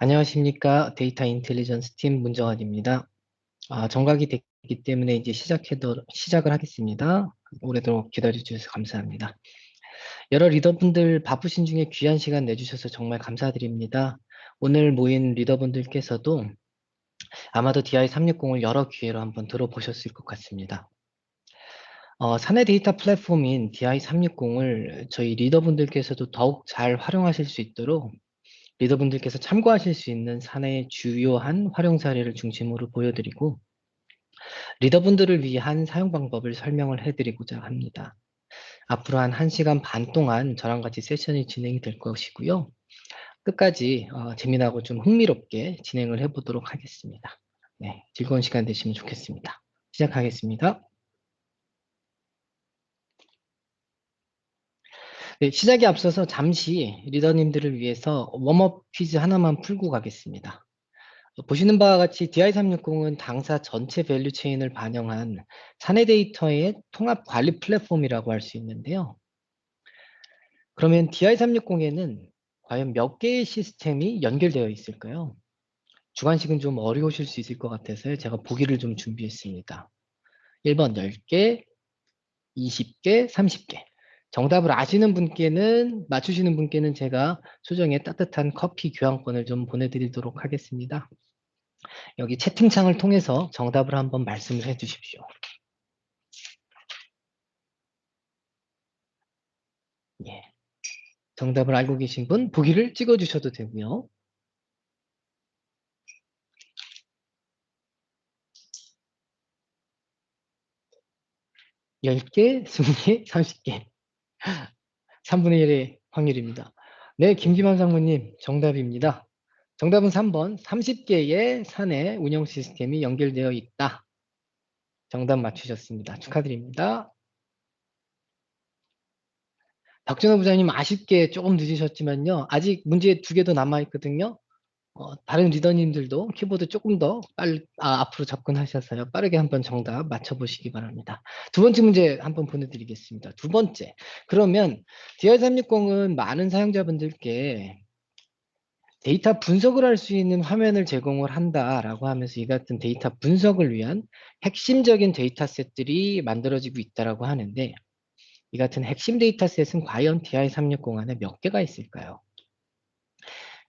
안녕하십니까. 데이터 인텔리전스 팀 문정환입니다. 정각이 됐기 때문에 이제 시작을 하겠습니다. 오래도록 기다려주셔서 감사합니다. 여러 리더분들 바쁘신 중에 귀한 시간 내주셔서 정말 감사드립니다. 오늘 모인 리더분들께서도 아마도 DI360을 여러 기회로 한번 들어보셨을 것 같습니다. 사내 데이터 플랫폼인 DI360을 저희 리더분들께서도 더욱 잘 활용하실 수 있도록 리더분들께서 참고하실 수 있는 사내의 주요한 활용 사례를 중심으로 보여드리고 리더분들을 위한 사용 방법을 설명을 해드리고자 합니다. 앞으로 한 1시간 반 동안 저랑 같이 세션이 진행이 될 것이고요. 끝까지 재미나고 좀 흥미롭게 진행을 해보도록 하겠습니다. 네, 즐거운 시간 되시면 좋겠습니다. 시작하겠습니다. 네, 시작에 앞서서 잠시 리더님들을 위해서 웜업 퀴즈 하나만 풀고 가겠습니다. 보시는 바와 같이 DI360은 당사 전체 밸류 체인을 반영한 사내 데이터의 통합 관리 플랫폼이라고 할 수 있는데요. 그러면 DI360에는 과연 몇 개의 시스템이 연결되어 있을까요? 주관식은 좀 어려우실 수 있을 것 같아서 제가 보기를 좀 준비했습니다. 1번 10개, 20개, 30개. 정답을 아시는 분께는, 맞추시는 분께는 제가 소정의 따뜻한 커피 교환권을 좀 보내드리도록 하겠습니다. 여기 채팅창을 통해서 정답을 한번 말씀을 해 주십시오. 예. 정답을 알고 계신 분 보기를 찍어 주셔도 되고요. 10개, 20개, 30개. 3분의 1의 확률입니다. 네, 김기만 상무님 정답입니다. 정답은 3번 30개의 사내 운영 시스템이 연결되어 있다. 정답 맞추셨습니다. 축하드립니다. 박준호 부장님 아쉽게 조금 늦으셨지만요. 아직 문제 2개 더 남아있거든요. 다른 리더님들도 키보드 조금 더 앞으로 접근하셔서요. 빠르게 한번 정답 맞춰보시기 바랍니다. 두 번째 문제 한번 보내드리겠습니다. 두 번째. 그러면 DR360은 많은 사용자분들께 데이터 분석을 할 수 있는 화면을 제공을 한다라고 하면서 이 같은 데이터 분석을 위한 핵심적인 데이터셋들이 만들어지고 있다라고 하는데 이 같은 핵심 데이터셋은 과연 DI360 안에 몇 개가 있을까요?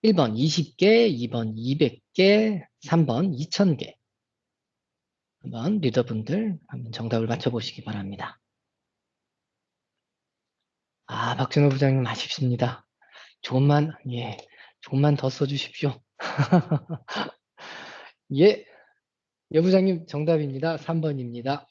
1번 20개, 2번 200개, 3번 2000개. 한번 리더분들 한번 정답을 맞춰보시기 바랍니다. 박준호 부장님 아쉽습니다. 조금만 더 써주십시오. 예, 여 부장님 정답입니다. 3번입니다.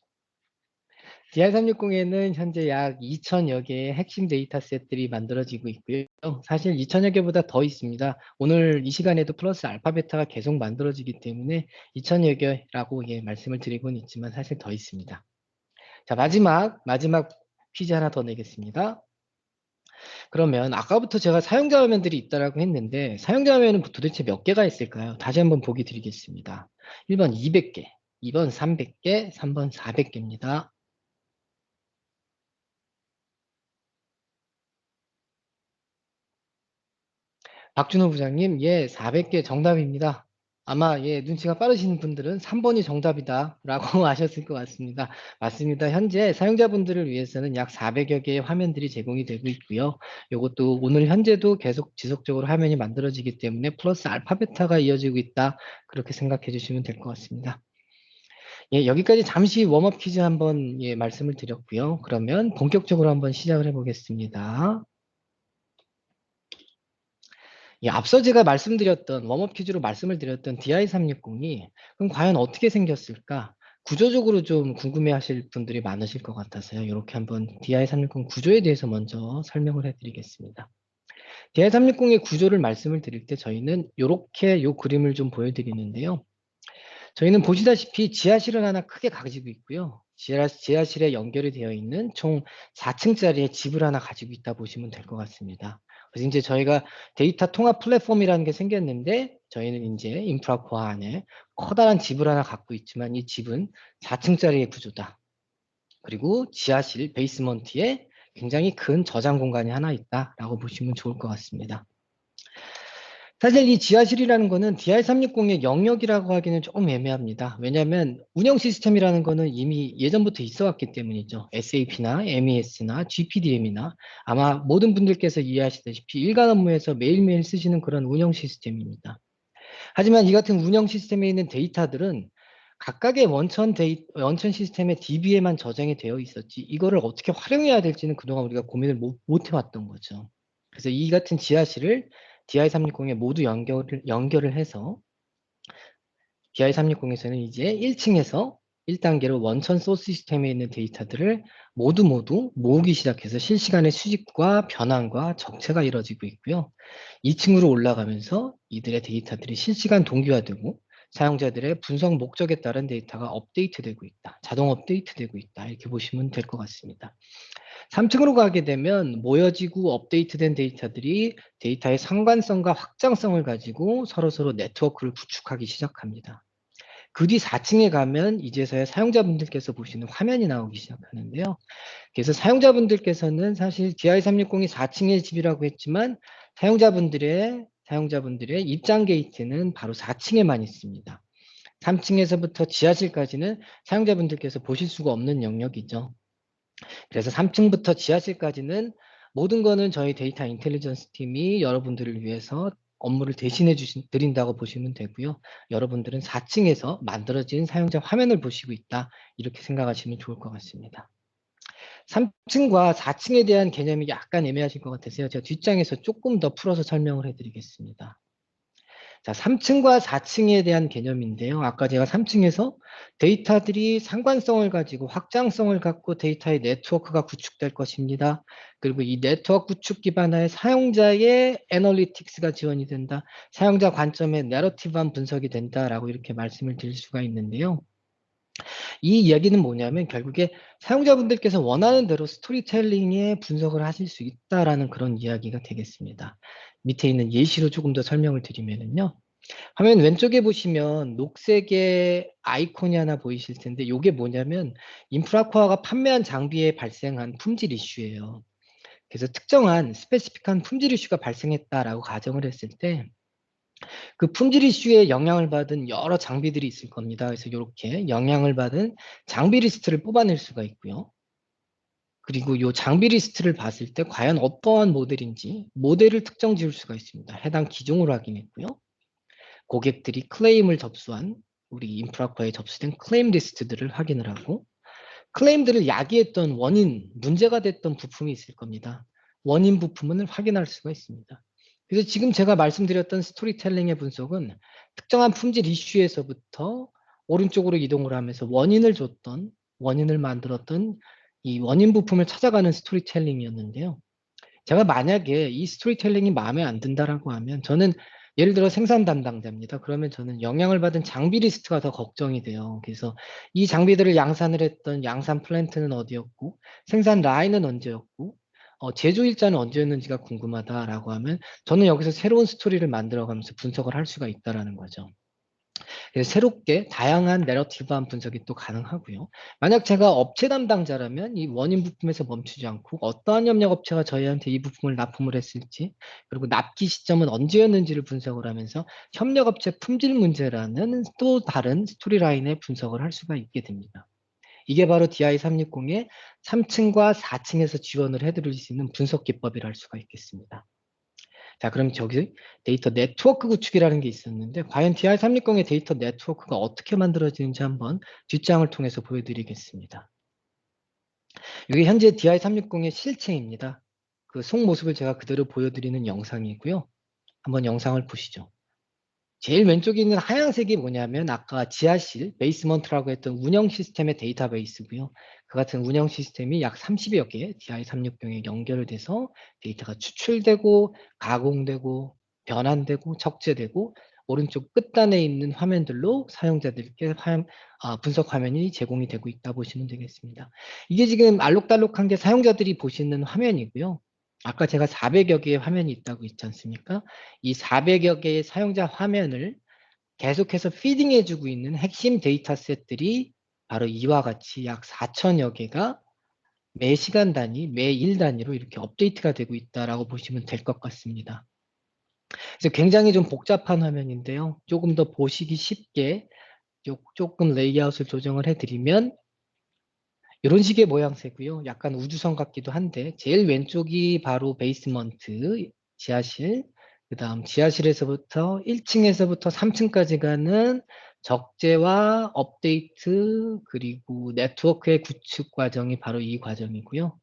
DR360에는 현재 약 2000여 개의 핵심 데이터셋들이 만들어지고 있고요. 사실 2000여 개보다 더 있습니다. 오늘 이 시간에도 플러스 알파 베타가 계속 만들어지기 때문에 2000여 개라고 말씀을 드리고는 있지만 사실 더 있습니다. 자, 마지막 퀴즈 하나 더 내겠습니다. 그러면 아까부터 제가 사용자 화면들이 있다라고 했는데 사용자 화면은 도대체 몇 개가 있을까요? 다시 한번 보기 드리겠습니다. 1번 200개, 2번 300개, 3번 400개입니다. 박준호 부장님, 예, 400개 정답입니다. 아마 눈치가 빠르신 분들은 3번이 정답이다라고 하셨을 것 같습니다. 맞습니다. 현재 사용자분들을 위해서는 약 400여 개의 화면들이 제공이 되고 있고요. 이것도 오늘 현재도 계속 지속적으로 화면이 만들어지기 때문에 플러스 알파 베타가 이어지고 있다. 그렇게 생각해 주시면 될 것 같습니다. 예, 여기까지 잠시 웜업 퀴즈 한번 말씀을 드렸고요. 그러면 본격적으로 한번 시작을 해보겠습니다. 앞서 제가 말씀드렸던 웜업 퀴즈로 말씀을 드렸던 DI360이 그럼 과연 어떻게 생겼을까? 구조적으로 좀 궁금해하실 분들이 많으실 것 같아서요. 이렇게 한번 DI360 구조에 대해서 먼저 설명을 해드리겠습니다. DI360의 구조를 말씀을 드릴 때 저희는 이렇게 요 그림을 좀 보여드리는데요. 저희는 보시다시피 지하실을 하나 크게 가지고 있고요. 지하실에 연결이 되어 있는 총 4층짜리의 집을 하나 가지고 있다 보시면 될 것 같습니다. 그래서 이제 저희가 데이터 통합 플랫폼이라는 게 생겼는데 저희는 이제 인프라 코어 안에 커다란 집을 하나 갖고 있지만 이 집은 4층짜리의 구조다. 그리고 지하실 베이스먼트에 굉장히 큰 저장 공간이 하나 있다라고 보시면 좋을 것 같습니다. 사실 이 지하실이라는 거는 DI360의 영역이라고 하기는 조금 애매합니다. 왜냐하면 운영 시스템이라는 거는 이미 예전부터 있어 왔기 때문이죠. SAP나 MES나 GPDM이나 아마 모든 분들께서 이해하시다시피 일간 업무에서 매일매일 쓰시는 그런 운영 시스템입니다. 하지만 이 같은 운영 시스템에 있는 데이터들은 각각의 원천 시스템의 DB에만 저장이 되어 있었지 이거를 어떻게 활용해야 될지는 그동안 우리가 고민을 못 해왔던 거죠. 그래서 이 같은 지하실을 DI360에 모두 연결을 해서 DI360에서는 이제 1층에서 1단계로 원천 소스 시스템에 있는 데이터들을 모두 모으기 시작해서 실시간의 수집과 변환과 적체가 이루어지고 있고요. 2층으로 올라가면서 이들의 데이터들이 실시간 동기화되고 사용자들의 분석 목적에 따른 데이터가 업데이트되고 있다. 자동 업데이트되고 있다. 이렇게 보시면 될 것 같습니다. 3층으로 가게 되면 모여지고 업데이트된 데이터들이 데이터의 상관성과 확장성을 가지고 서로서로 네트워크를 구축하기 시작합니다. 그 뒤 4층에 가면 이제서야 사용자분들께서 보시는 화면이 나오기 시작하는데요. 그래서 사용자분들께서는 사실 DI360이 4층의 집이라고 했지만 사용자분들의 입장 게이트는 바로 4층에만 있습니다. 3층에서부터 지하실까지는 사용자분들께서 보실 수가 없는 영역이죠. 그래서 3층부터 지하실까지는 모든 거는 저희 데이터 인텔리전스 팀이 여러분들을 위해서 업무를 대신해 드린다고 보시면 되고요. 여러분들은 4층에서 만들어진 사용자 화면을 보시고 있다. 이렇게 생각하시면 좋을 것 같습니다. 3층과 4층에 대한 개념이 약간 애매하실 것 같아서요. 제가 뒷장에서 조금 더 풀어서 설명을 해드리겠습니다. 자, 3층과 4층에 대한 개념인데요. 아까 제가 3층에서 데이터들이 상관성을 가지고 확장성을 갖고 데이터의 네트워크가 구축될 것입니다. 그리고 이 네트워크 구축 기반의 사용자의 애널리틱스가 지원이 된다. 사용자 관점의 내러티브한 분석이 된다라고 이렇게 말씀을 드릴 수가 있는데요. 이 이야기는 뭐냐면 결국에 사용자분들께서 원하는 대로 스토리텔링의 분석을 하실 수 있다라는 그런 이야기가 되겠습니다. 밑에 있는 예시로 조금 더 설명을 드리면요. 화면 왼쪽에 보시면 녹색의 아이콘이 하나 보이실 텐데 이게 뭐냐면 인프라코어가 판매한 장비에 발생한 품질 이슈예요. 그래서 특정한 스페시픽한 품질 이슈가 발생했다라고 가정을 했을 때 그 품질 이슈에 영향을 받은 여러 장비들이 있을 겁니다. 그래서 이렇게 영향을 받은 장비 리스트를 뽑아낼 수가 있고요. 그리고 이 장비 리스트를 봤을 때 과연 어떠한 모델인지 모델을 특정 지을 수가 있습니다. 해당 기종을 확인했고요. 고객들이 클레임을 접수한 우리 인프라코어에 접수된 클레임 리스트들을 확인을 하고 클레임들을 야기했던 원인, 문제가 됐던 부품이 있을 겁니다. 원인 부품을 확인할 수가 있습니다. 그래서 지금 제가 말씀드렸던 스토리텔링의 분석은 특정한 품질 이슈에서부터 오른쪽으로 이동을 하면서 원인을 만들었던 이 원인 부품을 찾아가는 스토리텔링이었는데요. 제가 만약에 이 스토리텔링이 마음에 안 든다라고 하면 저는 예를 들어 생산 담당자입니다. 그러면 저는 영향을 받은 장비 리스트가 더 걱정이 돼요. 그래서 이 장비들을 양산을 했던 양산 플랜트는 어디였고 생산 라인은 언제였고 제조 일자는 언제였는지가 궁금하다라고 하면 저는 여기서 새로운 스토리를 만들어가면서 분석을 할 수가 있다라는 거죠. 그래서 새롭게 다양한 내러티브한 분석이 또 가능하고요. 만약 제가 업체 담당자라면 이 원인 부품에서 멈추지 않고 어떠한 협력 업체가 저희한테 이 부품을 납품을 했을지 그리고 납기 시점은 언제였는지를 분석을 하면서 협력 업체 품질 문제라는 또 다른 스토리라인의 분석을 할 수가 있게 됩니다. 이게 바로 DI360의 3층과 4층에서 지원을 해드릴 수 있는 분석 기법이라 할 수가 있겠습니다. 자, 그럼 저기 데이터 네트워크 구축이라는 게 있었는데 과연 DR360의 데이터 네트워크가 어떻게 만들어지는지 한번 뒷장을 통해서 보여드리겠습니다. 이게 현재 DR360의 실체입니다. 그 속모습을 제가 그대로 보여드리는 영상이고요. 한번 영상을 보시죠. 제일 왼쪽에 있는 하얀색이 뭐냐면 아까 지하실 베이스먼트라고 했던 운영 시스템의 데이터베이스고요. 그 같은 운영 시스템이 약 30여 개 DI360에 연결돼서 데이터가 추출되고 가공되고 변환되고 적재되고 오른쪽 끝단에 있는 화면들로 사용자들께 분석 화면이 제공이 되고 있다 보시면 되겠습니다. 이게 지금 알록달록한 게 사용자들이 보시는 화면이고요. 아까 제가 400여 개의 화면이 있다고 했지 않습니까? 이 400여 개의 사용자 화면을 계속해서 피딩해주고 있는 핵심 데이터셋들이 바로 이와 같이 약 4천여 개가 매 시간 단위, 매 일 단위로 이렇게 업데이트가 되고 있다라고 보시면 될 것 같습니다. 그래서 굉장히 좀 복잡한 화면인데요. 조금 더 보시기 쉽게 조금 레이아웃을 조정을 해드리면 이런 식의 모양새고요. 약간 우주선 같기도 한데 제일 왼쪽이 바로 베이스먼트, 지하실, 그 다음 지하실에서부터 1층에서부터 3층까지 가는 적재와 업데이트 그리고 네트워크의 구축 과정이 바로 이 과정이고요.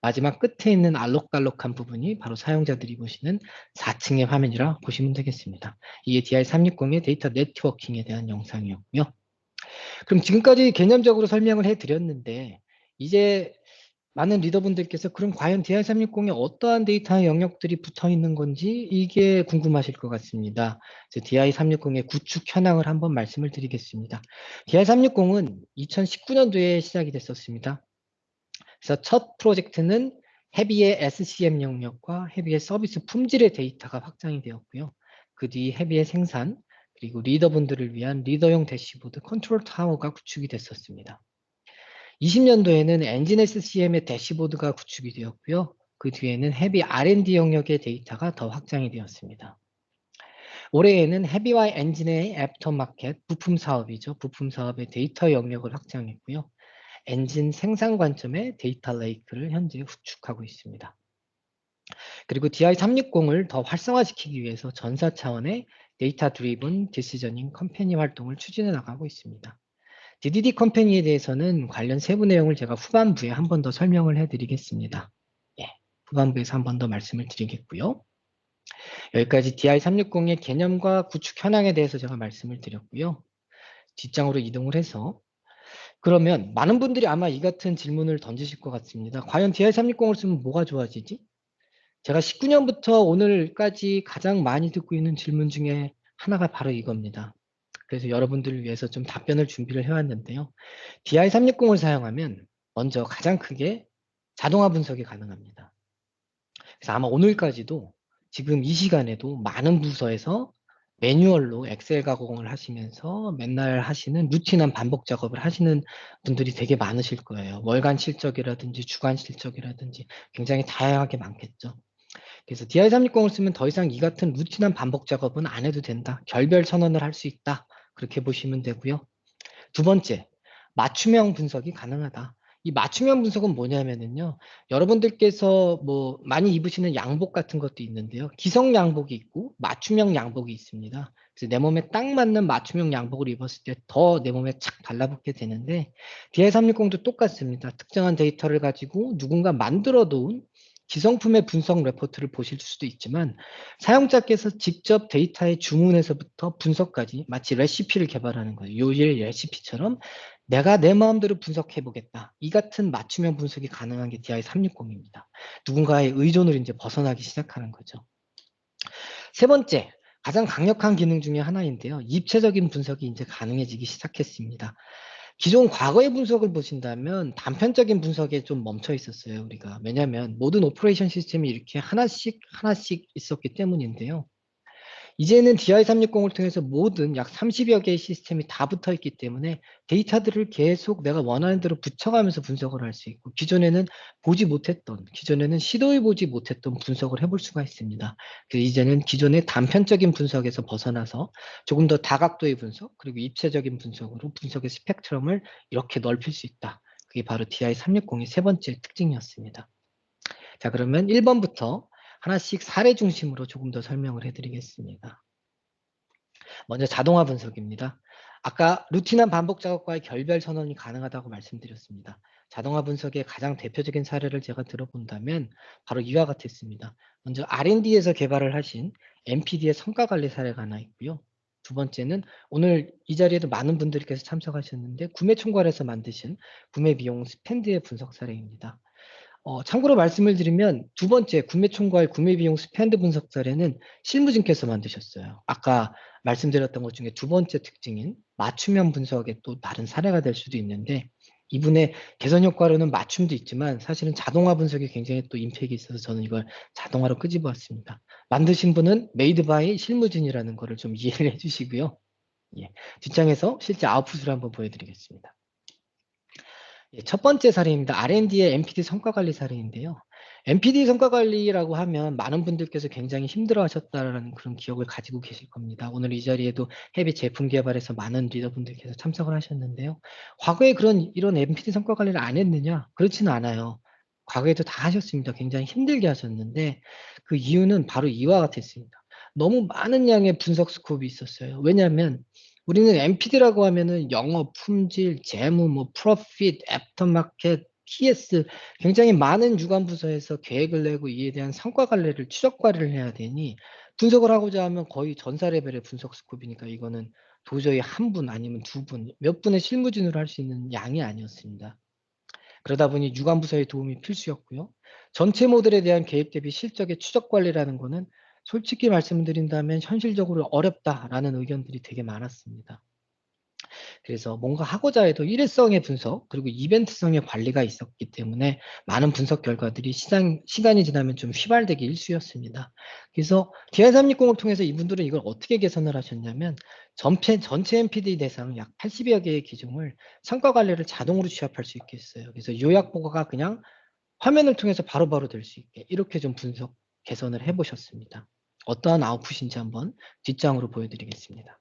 마지막 끝에 있는 알록달록한 부분이 바로 사용자들이 보시는 4층의 화면이라 보시면 되겠습니다. 이게 DI360의 데이터 네트워킹에 대한 영상이었고요. 그럼 지금까지 개념적으로 설명을 해드렸는데 이제 많은 리더분들께서 그럼 과연 DI360에 어떠한 데이터 영역들이 붙어 있는 건지 이게 궁금하실 것 같습니다. DI360의 구축 현황을 한번 말씀을 드리겠습니다. DI360은 2019년도에 시작이 됐었습니다. 그래서 첫 프로젝트는 헤비의 SCM 영역과 헤비의 서비스 품질의 데이터가 확장이 되었고요. 그 뒤 헤비의 생산, 그리고 리더분들을 위한 리더용 대시보드 컨트롤 타워가 구축이 됐었습니다. 20년도에는 엔진 SCM의 대시보드가 구축이 되었고요. 그 뒤에는 헤비 R&D 영역의 데이터가 더 확장이 되었습니다. 올해에는 헤비와 엔진의 애프터마켓 부품 사업이죠. 부품 사업의 데이터 영역을 확장했고요. 엔진 생산 관점의 데이터 레이크를 현재 구축하고 있습니다. 그리고 DI360을 더 활성화시키기 위해서 전사 차원의 데이터 드리븐 디시저닝 컴퍼니 활동을 추진해 나가고 있습니다. DDD 컴퍼니에 대해서는 관련 세부 내용을 제가 후반부에 한 번 더 설명을 해드리겠습니다. 예, 후반부에서 한 번 더 말씀을 드리겠고요. 여기까지 DI360의 개념과 구축 현황에 대해서 제가 말씀을 드렸고요. 뒷장으로 이동을 해서 그러면 많은 분들이 아마 이 같은 질문을 던지실 것 같습니다. 과연 DI360을 쓰면 뭐가 좋아지지? 제가 19년부터 오늘까지 가장 많이 듣고 있는 질문 중에 하나가 바로 이겁니다. 그래서 여러분들을 위해서 좀 답변을 준비를 해왔는데요. DI360을 사용하면 먼저 가장 크게 자동화 분석이 가능합니다. 그래서 아마 오늘까지도 지금 이 시간에도 많은 부서에서 매뉴얼로 엑셀 가공을 하시면서 맨날 하시는 루틴한 반복 작업을 하시는 분들이 되게 많으실 거예요. 월간 실적이라든지 주간 실적이라든지 굉장히 다양하게 많겠죠. 그래서 DI360을 쓰면 더 이상 이 같은 루틴한 반복 작업은 안 해도 된다. 결별 선언을 할 수 있다. 그렇게 보시면 되고요. 두 번째, 맞춤형 분석이 가능하다. 이 맞춤형 분석은 뭐냐면은요, 여러분들께서 뭐 많이 입으시는 양복 같은 것도 있는데요. 기성 양복이 있고 맞춤형 양복이 있습니다. 그래서 내 몸에 딱 맞는 맞춤형 양복을 입었을 때 더 내 몸에 착 달라붙게 되는데 DI360도 똑같습니다. 특정한 데이터를 가지고 누군가 만들어 놓은 기성품의 분석 레포트를 보실 수도 있지만 사용자께서 직접 데이터의 주문에서부터 분석까지 마치 레시피를 개발하는 거예요. 요일 레시피처럼 내가 내 마음대로 분석해 보겠다. 이 같은 맞춤형 분석이 가능한 게 DI360입니다. 누군가의 의존을 이제 벗어나기 시작하는 거죠. 세 번째, 가장 강력한 기능 중에 하나인데요. 입체적인 분석이 이제 가능해지기 시작했습니다. 기존 과거의 분석을 보신다면 단편적인 분석에 좀 멈춰 있었어요, 우리가. 왜냐하면 모든 오퍼레이션 시스템이 이렇게 하나씩 하나씩 있었기 때문인데요. 이제는 DI360을 통해서 모든 약 30여 개의 시스템이 다 붙어 있기 때문에 데이터들을 계속 내가 원하는 대로 붙여가면서 분석을 할 수 있고 기존에는 시도해보지 못했던 분석을 해볼 수가 있습니다. 그래서 이제는 기존의 단편적인 분석에서 벗어나서 조금 더 다각도의 분석 그리고 입체적인 분석으로 분석의 스펙트럼을 이렇게 넓힐 수 있다. 그게 바로 DI360의 세 번째 특징이었습니다. 자, 그러면 1번부터 하나씩 사례 중심으로 조금 더 설명을 해드리겠습니다. 먼저 자동화 분석입니다. 아까 루틴한 반복 작업과의 결별 선언이 가능하다고 말씀드렸습니다. 자동화 분석의 가장 대표적인 사례를 제가 들어본다면 바로 이와 같았습니다. 먼저 R&D에서 개발을 하신 MPD의 성과 관리 사례가 하나 있고요. 두 번째는 오늘 이 자리에도 많은 분들께서 참석하셨는데 구매 총괄에서 만드신 구매 비용 스펜드의 분석 사례입니다. 참고로 말씀을 드리면 두 번째 구매 총괄 구매 비용 스펜드 분석 사례는 실무진께서 만드셨어요. 아까 말씀드렸던 것 중에 두 번째 특징인 맞춤형 분석의 또 다른 사례가 될 수도 있는데 이분의 개선 효과로는 맞춤도 있지만 사실은 자동화 분석이 굉장히 또 임팩이 있어서 저는 이걸 자동화로 끄집어 왔습니다. 만드신 분은 메이드 바이 실무진이라는 거를 좀 이해를 해주시고요. 예, 뒷장에서 실제 아웃풋을 한번 보여드리겠습니다. 첫 번째 사례입니다. R&D의 MPD 성과 관리 사례인데요. NPD 성과 관리라고 하면 많은 분들께서 굉장히 힘들어하셨다라는 그런 기억을 가지고 계실 겁니다. 오늘 이 자리에도 헤비 제품 개발에서 많은 리더분들께서 참석을 하셨는데요. 과거에 이런 NPD 성과 관리를 안 했느냐? 그렇지는 않아요. 과거에도 다 하셨습니다. 굉장히 힘들게 하셨는데 그 이유는 바로 이와 같았습니다. 너무 많은 양의 분석 스코프이 있었어요. 왜냐하면 우리는 NPD라고 하면은 영업, 품질, 재무, 뭐 프로핏, 애프터마켓, TS 굉장히 많은 주간 부서에서 계획을 내고 이에 대한 성과 관리를 추적 관리를 해야 되니 분석을 하고자 하면 거의 전사 레벨의 분석 스코프이니까 이거는 도저히 한 분 아니면 두 분, 몇 분의 실무진으로 할 수 있는 양이 아니었습니다. 그러다 보니 주간 부서의 도움이 필수였고요. 전체 모델에 대한 계획 대비 실적의 추적 관리라는 거는 솔직히 말씀드린다면 현실적으로 어렵다라는 의견들이 되게 많았습니다. 그래서 뭔가 하고자 해도 일회성의 분석 그리고 이벤트성의 관리가 있었기 때문에 많은 분석 결과들이 시간이 지나면 좀 휘발되기 일쑤였습니다. 그래서 DI360을 통해서 이분들은 이걸 어떻게 개선을 하셨냐면 전체 NPD 대상 약 80여 개의 기종을 성과 관리를 자동으로 취합할 수 있게 했어요. 그래서 요약 보고가 그냥 화면을 통해서 바로바로 될 수 있게 이렇게 좀 분석 개선을 해보셨습니다. 어떠한 아웃풋인지 한번 뒷장으로 보여드리겠습니다.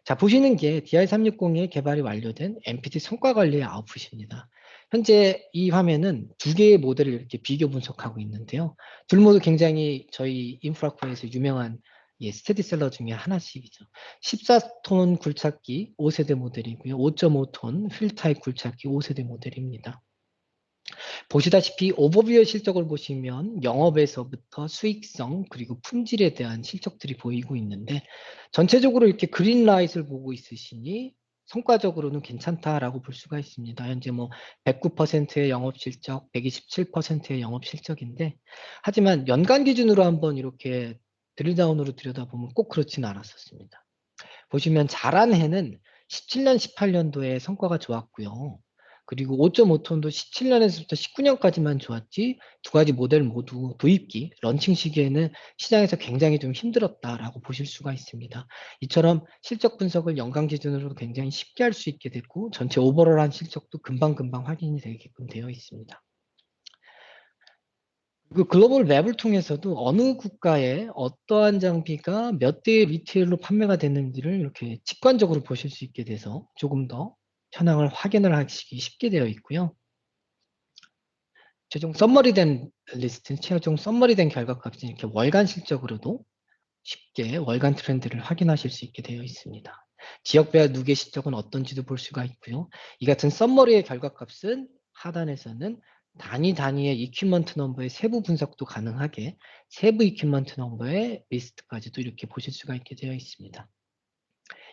자, 보시는 게 DI360의 개발이 완료된 NPT 성과 관리의 아웃풋입니다. 현재 이 화면은 두 개의 모델을 이렇게 비교 분석하고 있는데요. 둘 모두 굉장히 저희 인프라코에서 유명한 스테디셀러 중에 하나씩이죠. 14톤 굴착기 5세대 모델이고요. 5.5톤 휠타입 굴착기 5세대 모델입니다. 보시다시피 오버뷰의 실적을 보시면 영업에서부터 수익성 그리고 품질에 대한 실적들이 보이고 있는데 전체적으로 이렇게 그린라이트를 보고 있으시니 성과적으로는 괜찮다라고 볼 수가 있습니다. 현재 뭐 109%의 영업 실적, 127%의 영업 실적인데 하지만 연간 기준으로 한번 이렇게 드릴다운으로 들여다보면 꼭 그렇지는 않았었습니다. 보시면 잘한 해는 17년, 18년도에 성과가 좋았고요. 그리고 5.5톤도 17년에서부터 19년까지만 좋았지 두 가지 모델 모두 도입기, 런칭 시기에는 시장에서 굉장히 좀 힘들었다라고 보실 수가 있습니다. 이처럼 실적 분석을 연간 기준으로 굉장히 쉽게 할 수 있게 됐고 전체 오버롤한 실적도 금방금방 확인이 되게끔 되어 있습니다. 그 글로벌 맵을 통해서도 어느 국가에 어떠한 장비가 몇 대의 리테일로 판매가 됐는지를 이렇게 직관적으로 보실 수 있게 돼서 조금 더 현황을 확인을 하시기 쉽게 되어 있고요. 최종 썸머리된 결과값이 이렇게 월간 실적으로도 쉽게 월간 트렌드를 확인하실 수 있게 되어 있습니다. 지역별 누계 실적은 어떤지도 볼 수가 있고요. 이 같은 썸머리의 결과값은 하단에서는 단위의 이퀴먼트 넘버의 세부 분석도 가능하게 세부 이퀴먼트 넘버의 리스트까지도 이렇게 보실 수가 있게 되어 있습니다.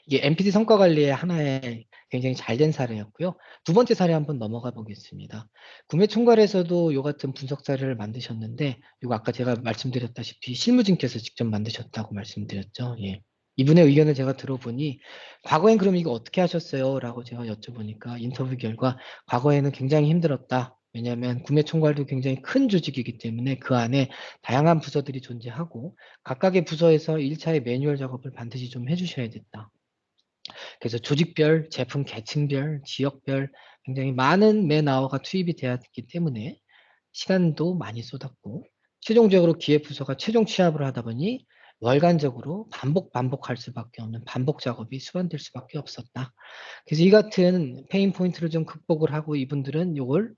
이게 NPD 성과 관리의 하나의 굉장히 잘된 사례였고요. 두 번째 사례 한번 넘어가 보겠습니다. 구매 총괄에서도 이 같은 분석 사례를 만드셨는데 이거 아까 제가 말씀드렸다시피 실무진께서 직접 만드셨다고 말씀드렸죠. 예. 이분의 의견을 제가 들어보니 과거엔 그럼 이거 어떻게 하셨어요? 라고 제가 여쭤보니까 인터뷰 결과 과거에는 굉장히 힘들었다. 왜냐하면 구매 총괄도 굉장히 큰 조직이기 때문에 그 안에 다양한 부서들이 존재하고 각각의 부서에서 1차의 매뉴얼 작업을 반드시 좀 해주셔야 됐다. 그래서 조직별, 제품 계층별, 지역별 굉장히 많은 맨아워가 투입이 되어 있기 때문에 시간도 많이 쏟았고 최종적으로 기획 부서가 최종 취합을 하다 보니 월간적으로 반복할 수밖에 없는 반복 작업이 수반될 수밖에 없었다. 그래서 이 같은 페인 포인트를 좀 극복을 하고 이분들은 이걸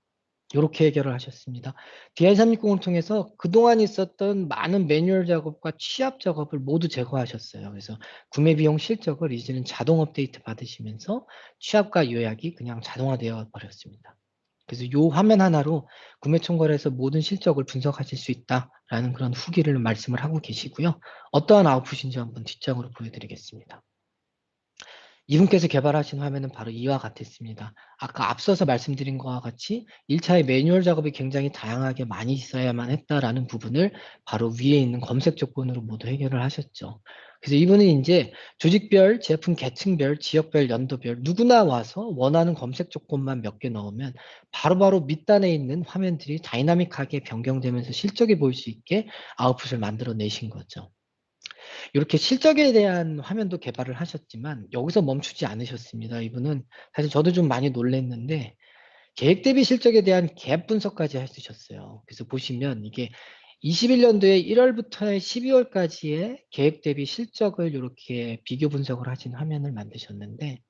이렇게 해결을 하셨습니다. DI360을 통해서 그동안 있었던 많은 매뉴얼 작업과 취합 작업을 모두 제거하셨어요. 그래서 구매 비용 실적을 이제는 자동 업데이트 받으시면서 취합과 요약이 그냥 자동화되어 버렸습니다. 그래서 이 화면 하나로 구매 총괄에서 모든 실적을 분석하실 수 있다라는 그런 후기를 말씀을 하고 계시고요. 어떠한 아웃풋인지 한번 뒷장으로 보여드리겠습니다. 이분께서 개발하신 화면은 바로 이와 같았습니다. 아까 앞서서 말씀드린 것과 같이 1차의 매뉴얼 작업이 굉장히 다양하게 많이 있어야만 했다라는 부분을 바로 위에 있는 검색 조건으로 모두 해결을 하셨죠. 그래서 이분은 이제 조직별, 제품 계층별, 지역별, 연도별 누구나 와서 원하는 검색 조건만 몇 개 넣으면 바로바로 밑단에 있는 화면들이 다이나믹하게 변경되면서 실적이 보일 수 있게 아웃풋을 만들어 내신 거죠. 이렇게 실적에 대한 화면도 개발을 하셨지만 여기서 멈추지 않으셨습니다. 이분은 사실 저도 좀 많이 놀랐는데 계획 대비 실적에 대한 갭 분석까지 해주셨어요. 그래서 보시면 이게 21년도에 1월부터 12월까지의 계획 대비 실적을 이렇게 비교 분석을 하신 화면을 만드셨는데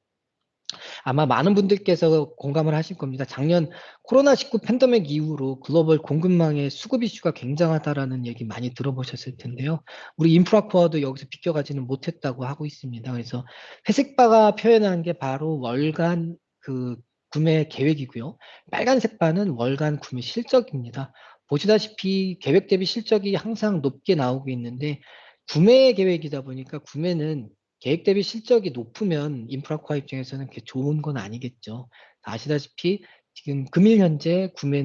아마 많은 분들께서 공감을 하실 겁니다. 작년 코로나19 팬데믹 이후로 글로벌 공급망의 수급 이슈가 굉장하다라는 얘기 많이 들어보셨을 텐데요. 우리 인프라코어도 여기서 비껴가지는 못했다고 하고 있습니다. 그래서 회색 바가 표현한 게 바로 월간 구매 계획이고요. 빨간색 바는 월간 구매 실적입니다. 보시다시피 계획 대비 실적이 항상 높게 나오고 있는데 구매 계획이다 보니까 구매는 계획 대비 실적이 높으면 인프라코어 입장에서는 그게 좋은 건 아니겠죠. 아시다시피 지금 금일 현재 구매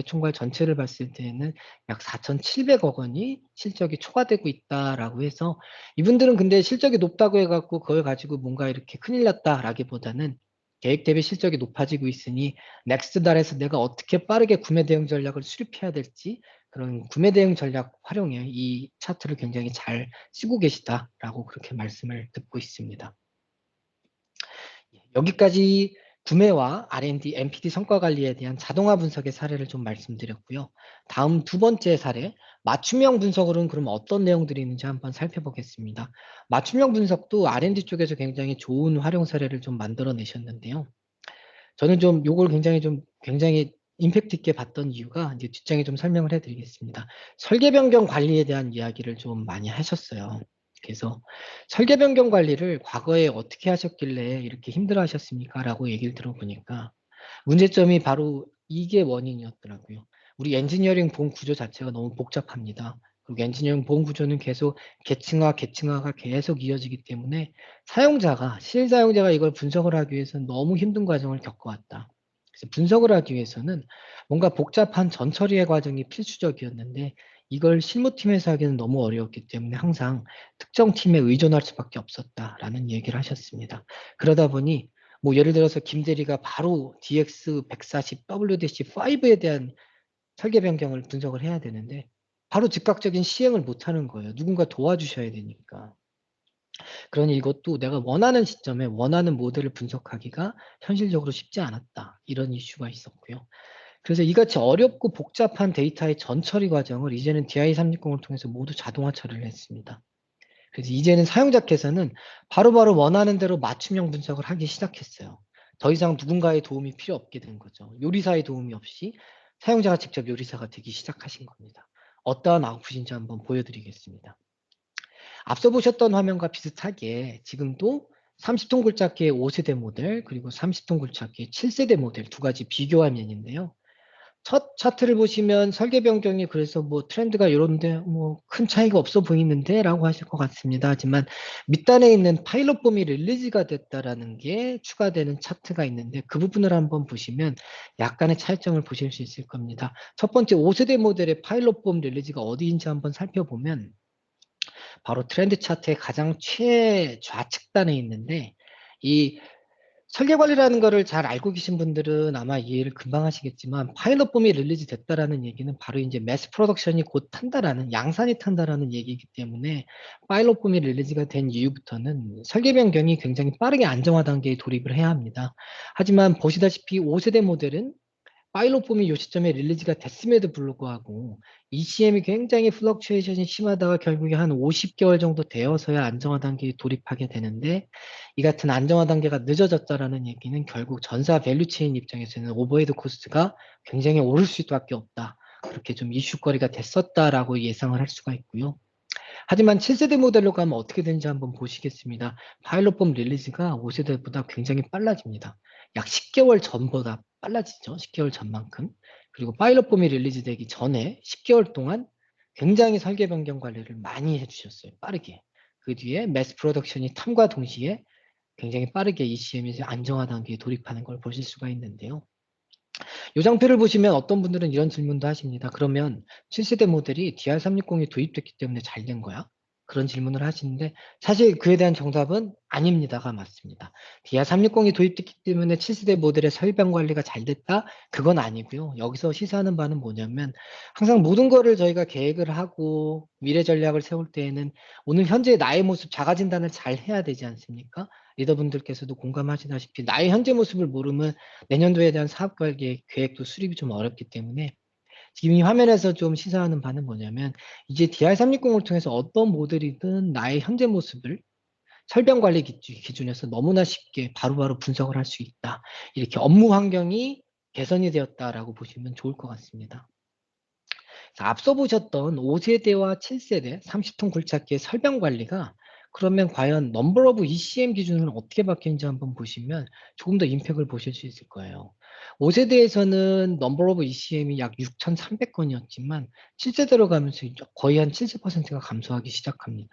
총괄 전체를 봤을 때는 약 4,700억 원이 실적이 초과되고 있다라고 해서 이분들은 근데 실적이 높다고 해갖고 그걸 가지고 뭔가 이렇게 큰일 났다라기보다는 계획 대비 실적이 높아지고 있으니 넥스트 달에서 내가 어떻게 빠르게 구매 대응 전략을 수립해야 될지 그런 구매 대응 전략 활용에 이 차트를 굉장히 잘 쓰고 계시다라고 그렇게 말씀을 듣고 있습니다. 여기까지 구매와 R&D, MPD 성과 관리에 대한 자동화 분석의 사례를 좀 말씀드렸고요. 다음 두 번째 사례, 맞춤형 분석으로는 그럼 어떤 내용들이 있는지 한번 살펴보겠습니다. 맞춤형 분석도 R&D 쪽에서 굉장히 좋은 활용 사례를 좀 만들어내셨는데요. 저는 좀 요걸 굉장히 임팩트 있게 봤던 이유가 이제 뒷장에 좀 설명을 해드리겠습니다. 설계 변경 관리에 대한 이야기를 좀 많이 하셨어요. 그래서 설계 변경 관리를 과거에 어떻게 하셨길래 이렇게 힘들어 하셨습니까? 라고 얘기를 들어보니까 문제점이 바로 이게 원인이었더라고요. 우리 엔지니어링 보험 구조 자체가 너무 복잡합니다. 그리고 엔지니어링 보험 구조는 계속 계층화가 계속 이어지기 때문에 실사용자가 이걸 분석을 하기 위해서는 너무 힘든 과정을 겪어왔다. 그래서 분석을 하기 위해서는 뭔가 복잡한 전처리의 과정이 필수적이었는데 이걸 실무팀에서 하기는 너무 어려웠기 때문에 항상 특정 팀에 의존할 수밖에 없었다라는 얘기를 하셨습니다. 그러다 보니 뭐 예를 들어서 김 대리가 바로 DX140 WDC5에 대한 설계 변경을 분석을 해야 되는데 바로 즉각적인 시행을 못 하는 거예요. 누군가 도와주셔야 되니까. 그러니 이것도 내가 원하는 시점에 원하는 모델을 분석하기가 현실적으로 쉽지 않았다. 이런 이슈가 있었고요. 그래서 이같이 어렵고 복잡한 데이터의 전처리 과정을 이제는 DI360을 통해서 모두 자동화 처리를 했습니다. 그래서 이제는 사용자께서는 바로바로 원하는 대로 맞춤형 분석을 하기 시작했어요. 더 이상 누군가의 도움이 필요 없게 된 거죠. 요리사의 도움이 없이 사용자가 직접 요리사가 되기 시작하신 겁니다. 어떠한 아웃풋인지 한번 보여드리겠습니다. 앞서 보셨던 화면과 비슷하게 지금도 30톤 굴착기의 5세대 모델 그리고 30톤 굴착기의 7세대 모델 두 가지 비교 화면인데요. 첫 차트를 보시면 설계 변경이 그래서 뭐 트렌드가 이런데 뭐 큰 차이가 없어 보이는데 라고 하실 것 같습니다. 하지만 밑단에 있는 파일럿 봄이 릴리즈가 됐다라는 게 추가되는 차트가 있는데 그 부분을 한번 보시면 약간의 차이점을 보실 수 있을 겁니다. 첫 번째 5세대 모델의 파일럿 봄 릴리즈가 어디인지 한번 살펴보면 바로 트렌드 차트의 가장 최좌측단에 있는데 이 설계 관리라는 거를 잘 알고 계신 분들은 아마 이해를 금방 하시겠지만 파일럿 봄이 릴리즈 됐다라는 얘기는 바로 이제 매스 프로덕션이 곧 탄다라는 양산이 탄다라는 얘기이기 때문에 파일럿 봄이 릴리즈가 된 이후부터는 설계 변경이 굉장히 빠르게 안정화 단계에 돌입을 해야 합니다. 하지만 보시다시피 5세대 모델은 파일럿 폼이 요 시점에 릴리즈가 됐음에도 불구하고 ECM이 굉장히 플럭추에이션이 심하다가 결국에 한 50개월 정도 되어서야 안정화 단계에 돌입하게 되는데 이 같은 안정화 단계가 늦어졌다라는 얘기는 결국 전사 밸류체인 입장에서는 오버헤드 코스트가 굉장히 오를 수밖에 없다. 그렇게 좀 이슈거리가 됐었다라고 예상을 할 수가 있고요. 하지만 7세대 모델로 가면 어떻게 되는지 한번 보시겠습니다. 파일럿폼 릴리즈가 5세대보다 굉장히 빨라집니다. 약 10개월 전보다 빨라지죠. 10개월 전만큼. 그리고 파일럿폼이 릴리즈되기 전에 10개월 동안 굉장히 설계 변경 관리를 많이 해주셨어요. 빠르게. 그 뒤에 매스 프로덕션이 탐과 동시에 굉장히 빠르게 ECM이 안정화 단계에 돌입하는 걸 보실 수가 있는데요. 이 장표를 보시면 어떤 분들은 이런 질문도 하십니다. 그러면 7세대 모델이 DR360이 도입됐기 때문에 잘 된 거야? 그런 질문을 하시는데 사실 그에 대한 정답은 아닙니다가 맞습니다. DR360이 도입됐기 때문에 7세대 모델의 설명 관리가 잘 됐다? 그건 아니고요. 여기서 시사하는 바는 뭐냐면 항상 모든 거를 저희가 계획을 하고 미래 전략을 세울 때에는 오늘 현재 나의 모습 자가 진단을 잘 해야 되지 않습니까? 리더분들께서도 공감하시다시피 나의 현재 모습을 모르면 내년도에 대한 사업 관계 계획도 수립이 좀 어렵기 때문에 지금 이 화면에서 좀 시사하는 바는 뭐냐면 이제 DR360을 통해서 어떤 모델이든 나의 현재 모습을 설명 관리 기준에서 너무나 쉽게 바로바로 분석을 할 수 있다. 이렇게 업무 환경이 개선이 되었다라고 보시면 좋을 것 같습니다. 앞서 보셨던 5세대와 7세대 30톤 굴착기의 설명 관리가 그러면 과연 넘버 오브 ECM 기준으로 어떻게 바뀌는지 한번 보시면 조금 더 임팩을 보실 수 있을 거예요. 5세대에서는 넘버 오브 ECM이 약 6,300건이었지만 7세대로 가면서 거의 한 70%가 감소하기 시작합니다.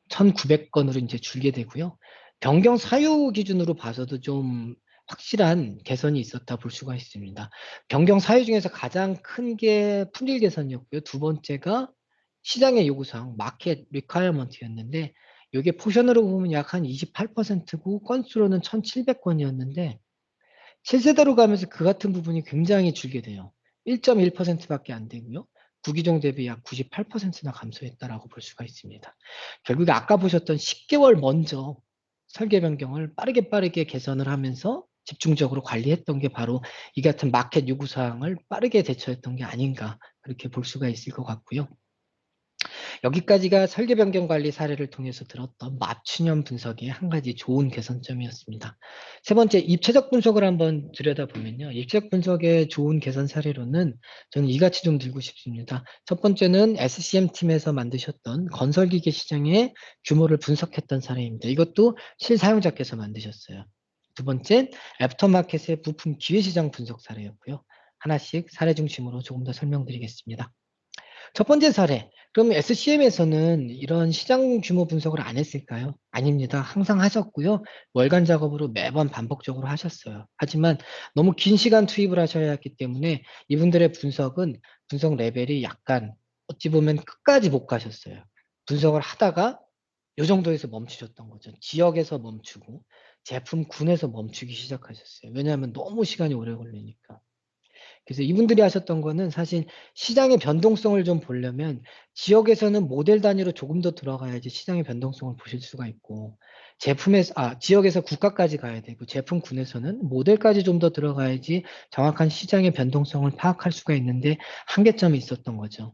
1,900건으로 이제 줄게 되고요. 변경 사유 기준으로 봐서도 좀 확실한 개선이 있었다 볼 수가 있습니다. 변경 사유 중에서 가장 큰 게 품질 개선이었고요. 두 번째가 시장의 요구사항, 마켓 리콰이어먼트였는데 요게 포션으로 보면 약 한 28%고 건수로는 1,700건이었는데 7세대로 가면서 그 같은 부분이 굉장히 줄게 돼요. 1.1%밖에 안 되고요. 구기종 대비 약 98%나 감소했다라고 볼 수가 있습니다. 결국에 아까 보셨던 10개월 먼저 설계 변경을 빠르게 개선을 하면서 집중적으로 관리했던 게 바로 이 같은 마켓 요구 사항을 빠르게 대처했던 게 아닌가 그렇게 볼 수가 있을 것 같고요. 여기까지가 설계 변경 관리 사례를 통해서 들었던 맞춤형 분석의 한 가지 좋은 개선점이었습니다. 세 번째, 입체적 분석을 한번 들여다보면요. 입체적 분석의 좋은 개선 사례로는 저는 이같이 좀 들고 싶습니다. 첫 번째는 SCM 팀에서 만드셨던 건설기계 시장의 규모를 분석했던 사례입니다. 이것도 실사용자께서 만드셨어요. 두 번째, 애프터마켓의 부품 기회시장 분석 사례였고요. 하나씩 사례 중심으로 조금 더 설명드리겠습니다. 첫 번째 사례. 그럼 SCM에서는 이런 시장 규모 분석을 안 했을까요? 아닙니다. 항상 하셨고요. 월간 작업으로 매번 반복적으로 하셨어요. 하지만 너무 긴 시간 투입을 하셔야 했기 때문에 이분들의 분석 레벨이 약간 어찌 보면 끝까지 못 가셨어요. 분석을 하다가 요 정도에서 멈추셨던 거죠. 지역에서 멈추고 제품 군에서 멈추기 시작하셨어요. 왜냐하면 너무 시간이 오래 걸리니까. 그래서 이분들이 하셨던 거는 사실 시장의 변동성을 좀 보려면 지역에서는 모델 단위로 조금 더 들어가야지 시장의 변동성을 보실 수가 있고 지역에서 국가까지 가야 되고 제품군에서는 모델까지 좀 더 들어가야지 정확한 시장의 변동성을 파악할 수가 있는데 한계점이 있었던 거죠.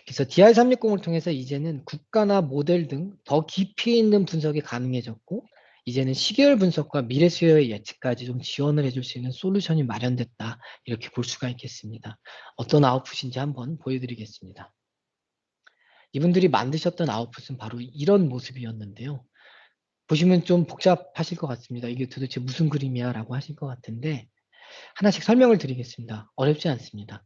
그래서 DR360을 통해서 이제는 국가나 모델 등 더 깊이 있는 분석이 가능해졌고 이제는 시계열 분석과 미래 수요의 예측까지 좀 지원을 해줄 수 있는 솔루션이 마련됐다. 이렇게 볼 수가 있겠습니다. 어떤 아웃풋인지 한번 보여드리겠습니다. 이분들이 만드셨던 아웃풋은 바로 이런 모습이었는데요. 보시면 좀 복잡하실 것 같습니다. 이게 도대체 무슨 그림이야 라고 하실 것 같은데 하나씩 설명을 드리겠습니다. 어렵지 않습니다.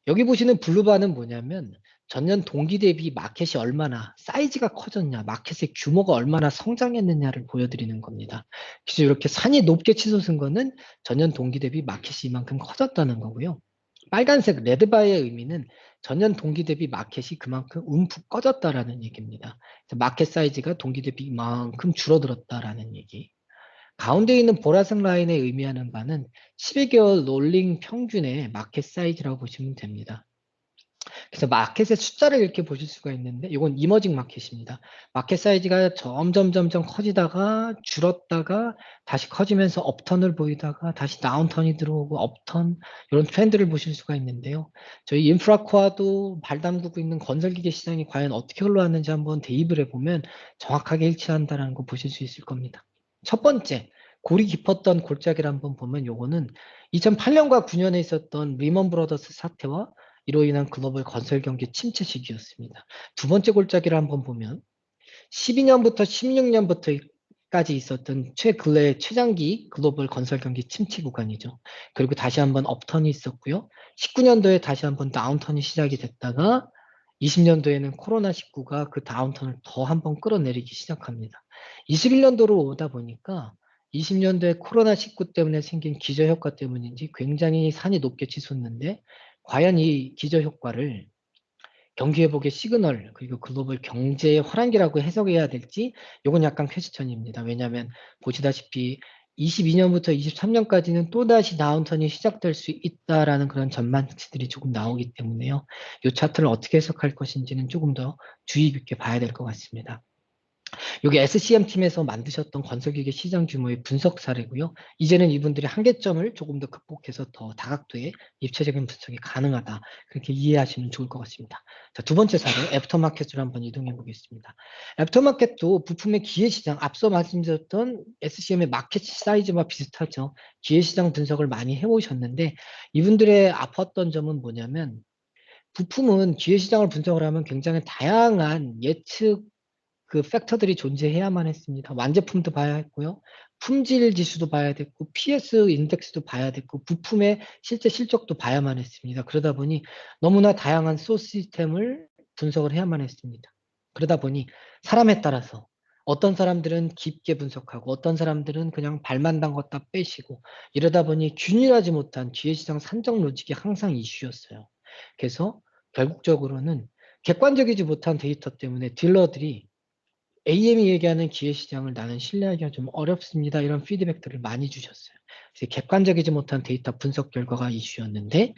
여기 보시는 블루바는 뭐냐면 전년 동기 대비 마켓이 얼마나 사이즈가 커졌냐, 마켓의 규모가 얼마나 성장했느냐를 보여드리는 겁니다. 그래서 이렇게 산이 높게 치솟은 거는 전년 동기 대비 마켓이 이만큼 커졌다는 거고요. 빨간색 레드바의 의미는 전년 동기 대비 마켓이 그만큼 움푹 꺼졌다라는 얘기입니다. 마켓 사이즈가 동기 대비 이만큼 줄어들었다라는 얘기. 가운데 있는 보라색 라인에 의미하는 바는 12개월 롤링 평균의 마켓 사이즈라고 보시면 됩니다. 그래서 마켓의 숫자를 이렇게 보실 수가 있는데 이건 이머징 마켓입니다. 마켓 사이즈가 점점 커지다가 줄었다가 다시 커지면서 업턴을 보이다가 다시 다운턴이 들어오고 업턴 이런 트렌드를 보실 수가 있는데요. 저희 인프라코아도 발 담그고 있는 건설기계 시장이 과연 어떻게 흘러왔는지 한번 대입을 해보면 정확하게 일치한다는 거 보실 수 있을 겁니다. 첫 번째, 골이 깊었던 골짜기를 한번 보면 요거는 2008년과 9년에 있었던 리먼 브러더스 사태와 이로 인한 글로벌 건설 경기 침체 시기였습니다. 두 번째 골짜기를 한번 보면 12년부터 16년부터까지 있었던 최근래 최장기 글로벌 건설 경기 침체 구간이죠. 그리고 다시 한번 업턴이 있었고요. 19년도에 다시 한번 다운턴이 시작이 됐다가 20년도에는 코로나19가 그 다운턴을 더 한번 끌어내리기 시작합니다. 21년도로 오다 보니까 20년도에 코로나19 때문에 생긴 기저효과 때문인지 굉장히 산이 높게 치솟는데 과연 이 기저효과를 경기회복의 시그널 그리고 글로벌 경제의 화랑기라고 해석해야 될지 이건 약간 퀘스천입니다. 왜냐하면 보시다시피 22년부터 23년까지는 또다시 다운턴이 시작될 수 있다라는 그런 전망치들이 조금 나오기 때문에요. 이 차트를 어떻게 해석할 것인지는 조금 더 주의 깊게 봐야 될 것 같습니다. 이게 SCM 팀에서 만드셨던 건설기계 시장 규모의 분석 사례고요. 이제는 이분들이 한계점을 조금 더 극복해서 더 다각도의 입체적인 분석이 가능하다. 그렇게 이해하시면 좋을 것 같습니다. 자, 두 번째 사례, 애프터마켓으로 한번 이동해 보겠습니다. 애프터마켓도 부품의 기회시장, 앞서 말씀드렸던 SCM의 마켓 사이즈와 비슷하죠. 기회시장 분석을 많이 해오셨는데 이분들의 아팠던 점은 뭐냐면 부품은 기회시장을 분석을 하면 굉장히 다양한 예측 그 팩터들이 존재해야만 했습니다. 완제품도 봐야 했고요. 품질 지수도 봐야 됐고, PS 인덱스도 봐야 됐고, 부품의 실제 실적도 봐야만 했습니다. 그러다 보니 너무나 다양한 소스 시스템을 분석을 해야만 했습니다. 그러다 보니 사람에 따라서 어떤 사람들은 깊게 분석하고 어떤 사람들은 그냥 발만 담궜다 빼시고 이러다 보니 균일하지 못한 기회시장 산정 로직이 항상 이슈였어요. 그래서 결국적으로는 객관적이지 못한 데이터 때문에 딜러들이 AM이 얘기하는 기회시장을 나는 신뢰하기가 좀 어렵습니다. 이런 피드백들을 많이 주셨어요. 그래서 객관적이지 못한 데이터 분석 결과가 이슈였는데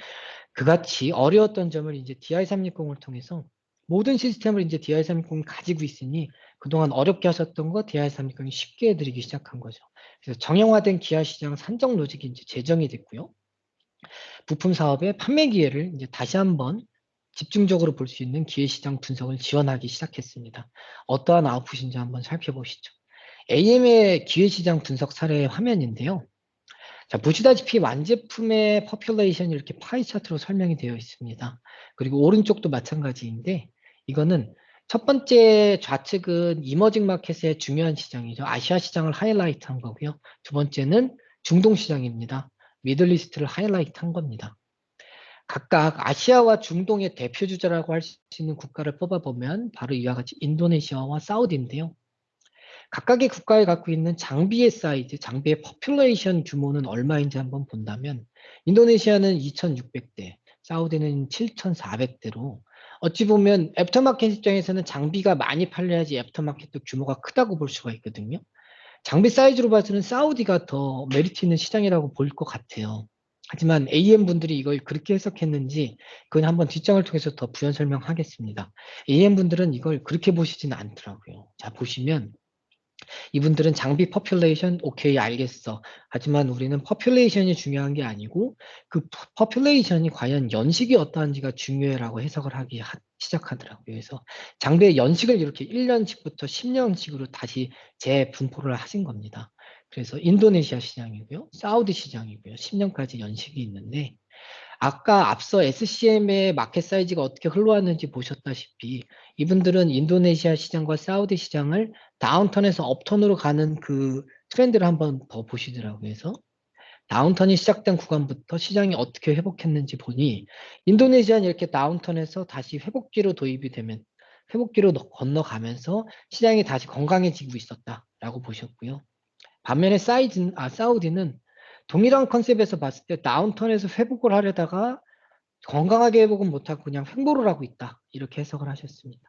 그같이 어려웠던 점을 이제 DI360을 통해서 모든 시스템을 이제 DI360이 가지고 있으니 그동안 어렵게 하셨던 거 DI360이 쉽게 해드리기 시작한 거죠. 그래서 정형화된 기아시장 산정 로직이 이제 제정이 됐고요. 부품 사업의 판매 기회를 이제 다시 한번 집중적으로 볼 수 있는 기회시장 분석을 지원하기 시작했습니다. 어떠한 아웃풋인지 한번 살펴보시죠. AM의 기회시장 분석 사례 화면인데요. 자, 보시다시피 완제품의 퍼퓰레이션이 이렇게 파이 차트로 설명이 되어 있습니다. 그리고 오른쪽도 마찬가지인데 이거는 첫 번째 좌측은 이머징 마켓의 중요한 시장이죠. 아시아 시장을 하이라이트 한 거고요. 두 번째는 중동 시장입니다. 미들리스트를 하이라이트 한 겁니다. 각각 아시아와 중동의 대표 주자라고 할 수 있는 국가를 뽑아보면 바로 이와 같이 인도네시아와 사우디인데요. 각각의 국가에 갖고 있는 장비의 사이즈, 장비의 퍼퓰레이션 규모는 얼마인지 한번 본다면 인도네시아는 2,600대, 사우디는 7,400대로 어찌 보면 애프터마켓 입장에서는 장비가 많이 팔려야지 애프터마켓도 규모가 크다고 볼 수가 있거든요. 장비 사이즈로 봐서는 사우디가 더 메리트 있는 시장이라고 보일 것 같아요. 하지만 AM 분들이 이걸 그렇게 해석했는지 그건 한번 뒷장을 통해서 더 부연 설명하겠습니다. AM 분들은 이걸 그렇게 보시지는 않더라고요. 자, 보시면 이분들은 장비 퍼퓰레이션 오케이 알겠어. 하지만 우리는 퍼퓰레이션이 중요한 게 아니고 그 퍼퓰레이션이 과연 연식이 어떠한지가 중요해라고 해석을 하기 시작하더라고요. 그래서 장비의 연식을 이렇게 1년씩부터 10년씩으로 다시 재분포를 하신 겁니다. 그래서 인도네시아 시장이고요. 사우디 시장이고요. 10년까지 연식이 있는데 아까 앞서 SCM의 마켓 사이즈가 어떻게 흘러왔는지 보셨다시피 이분들은 인도네시아 시장과 사우디 시장을 다운턴에서 업턴으로 가는 그 트렌드를 한번 더 보시더라고요. 그래서 다운턴이 시작된 구간부터 시장이 어떻게 회복했는지 보니 인도네시아는 이렇게 다운턴에서 다시 회복기로 도입이 되면 회복기로 건너가면서 시장이 다시 건강해지고 있었다라고 보셨고요. 반면에 사우디는 동일한 컨셉에서 봤을 때 다운턴에서 회복을 하려다가 건강하게 회복은 못하고 그냥 횡보를 하고 있다. 이렇게 해석을 하셨습니다.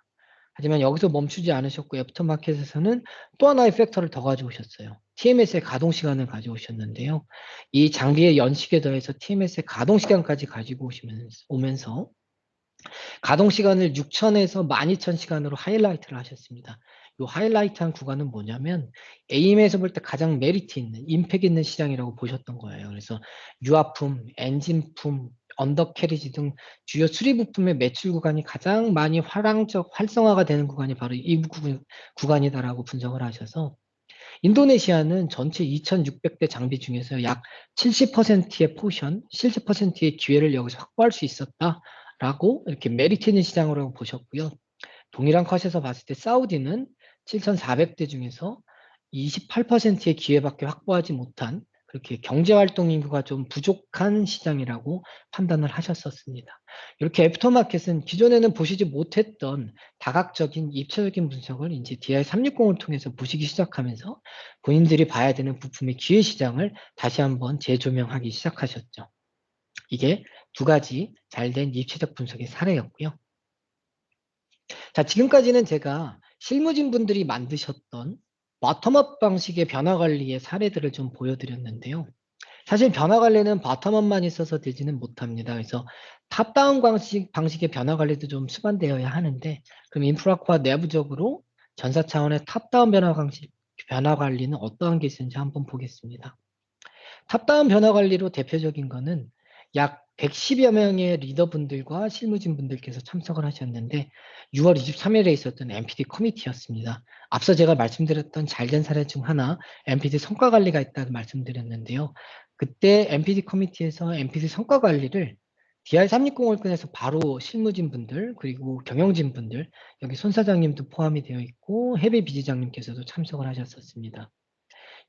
하지만 여기서 멈추지 않으셨고 애프터마켓에서는 또 하나의 팩터를 더 가져오셨어요. TMS의 가동 시간을 가져오셨는데요. 이 장비의 연식에 더해서 TMS의 가동 시간까지 가지고 오면서 가동 시간을 6,000에서 12,000시간으로 하이라이트를 하셨습니다. 이 하이라이트한 구간은 뭐냐면 AIM에서 볼 때 가장 메리트 있는, 임팩 있는 시장이라고 보셨던 거예요. 그래서 유아품, 엔진품, 언더캐리지 등 주요 수리 부품의 매출 구간이 가장 많이 활성화가 되는 구간이 바로 이 구간이다라고 분석을 하셔서 인도네시아는 전체 2,600대 장비 중에서 약 70%의 포션, 70%의 기회를 여기서 확보할 수 있었다라고 이렇게 메리트 있는 시장으로 보셨고요. 동일한 컷에서 봤을 때 사우디는 7,400대 중에서 28%의 기회밖에 확보하지 못한 그렇게 경제활동 인구가 좀 부족한 시장이라고 판단을 하셨었습니다. 이렇게 애프터마켓은 기존에는 보시지 못했던 다각적인 입체적인 분석을 이제 DI360을 통해서 보시기 시작하면서 본인들이 봐야 되는 부품의 기회 시장을 다시 한번 재조명하기 시작하셨죠. 이게 두 가지 잘된 입체적 분석의 사례였고요. 자, 지금까지는 제가 실무진 분들이 만드셨던 바텀업 방식의 변화 관리의 사례들을 좀 보여드렸는데요. 사실 변화 관리는 바텀업만 있어서 되지는 못합니다. 그래서 탑다운 방식의 변화 관리도 좀 수반되어야 하는데, 그럼 인프라코어 내부적으로 전사 차원의 탑다운 변화 관리는 어떠한 게 있는지 한번 보겠습니다. 탑다운 변화 관리로 대표적인 거는 약 110여 명의 리더분들과 실무진분들께서 참석을 하셨는데 6월 23일에 있었던 MPD 커미티였습니다. 앞서 제가 말씀드렸던 잘된 사례 중 하나 MPD 성과 관리가 있다고 말씀드렸는데요. 그때 MPD 커미티에서 MPD 성과 관리를 DI360을 꺼내서 바로 실무진분들 그리고 경영진분들 여기 손 사장님도 포함이 되어 있고 해비 비지장님께서도 참석을 하셨었습니다.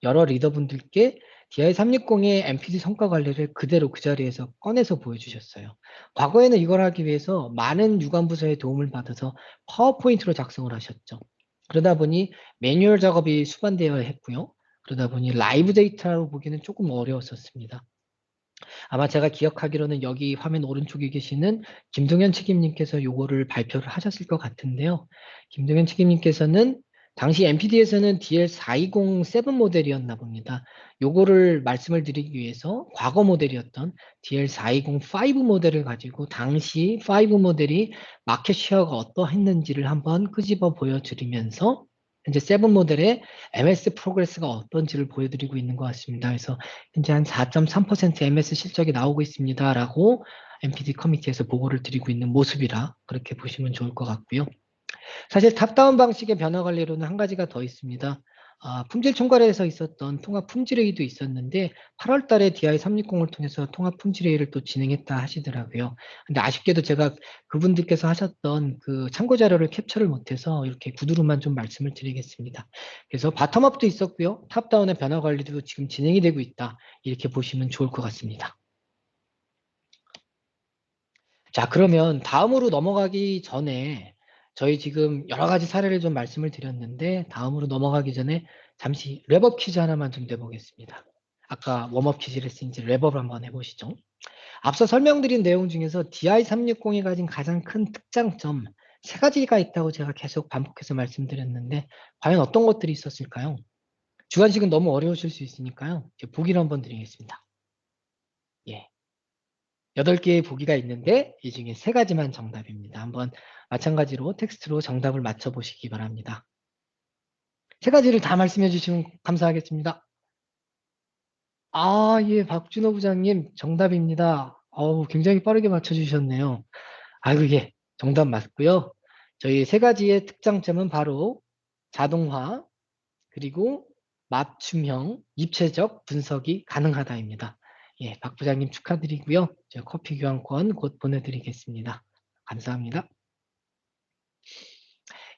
여러 리더분들께 DI360의 MPD 성과 관리를 그대로 그 자리에서 꺼내서 보여주셨어요. 과거에는 이걸 하기 위해서 많은 유관부서의 도움을 받아서 파워포인트로 작성을 하셨죠. 그러다 보니 매뉴얼 작업이 수반되어야 했고요. 그러다 보니 라이브 데이터로 보기는 조금 어려웠었습니다. 아마 제가 기억하기로는 여기 화면 오른쪽에 계시는 김동현 책임님께서 요거를 발표를 하셨을 것 같은데요. 김동현 책임님께서는 당시 NPD에서는 DL420 모델이었나 봅니다. 요거를 말씀을 드리기 위해서 과거 모델이었던 DL420 5 모델을 가지고 당시 5 모델이 마켓 쉐어가 어떠했는지를 한번 끄집어 보여드리면서 현재 7 모델의 MS 프로그레스가 어떤지를 보여드리고 있는 것 같습니다. 그래서 현재 한 4.3% MS 실적이 나오고 있습니다라고 MPD 커미티에서 보고를 드리고 있는 모습이라 그렇게 보시면 좋을 것 같고요. 사실 탑다운 방식의 변화 관리로는 한 가지가 더 있습니다. 품질 총괄에서 있었던 통합 품질회의도 있었는데 8월 달에 DI360을 통해서 통합 품질회의를 또 진행했다 하시더라고요. 근데 아쉽게도 제가 그분들께서 하셨던 그 참고 자료를 캡처를 못해서 이렇게 구두로만 좀 말씀을 드리겠습니다. 그래서 바텀업도 있었고요. 탑다운의 변화 관리도 지금 진행이 되고 있다. 이렇게 보시면 좋을 것 같습니다. 자, 그러면 다음으로 넘어가기 전에 저희 지금 여러 가지 사례를 좀 말씀을 드렸는데 다음으로 넘어가기 전에 잠시 랩업 퀴즈 하나만 좀 내보겠습니다. 아까 웜업 퀴즈를 했으니 랩업을 한번 해보시죠. 앞서 설명드린 내용 중에서 DI360이 가진 가장 큰 특장점 세 가지가 있다고 제가 계속 반복해서 말씀드렸는데 과연 어떤 것들이 있었을까요? 주관식은 너무 어려우실 수 있으니까요. 보기를 한번 드리겠습니다. 예. 8개의 보기가 있는데 이 중에 3가지만 정답입니다. 한번 마찬가지로 텍스트로 정답을 맞춰보시기 바랍니다. 3가지를 다 말씀해 주시면 감사하겠습니다. 예, 박준호 부장님 정답입니다. 굉장히 빠르게 맞춰주셨네요. 예, 정답 맞고요. 저희 3가지의 특장점은 바로 자동화, 그리고 맞춤형, 입체적 분석이 가능하다입니다. 예, 박 부장님 축하드리고요. 제가 커피 교환권 곧 보내드리겠습니다. 감사합니다.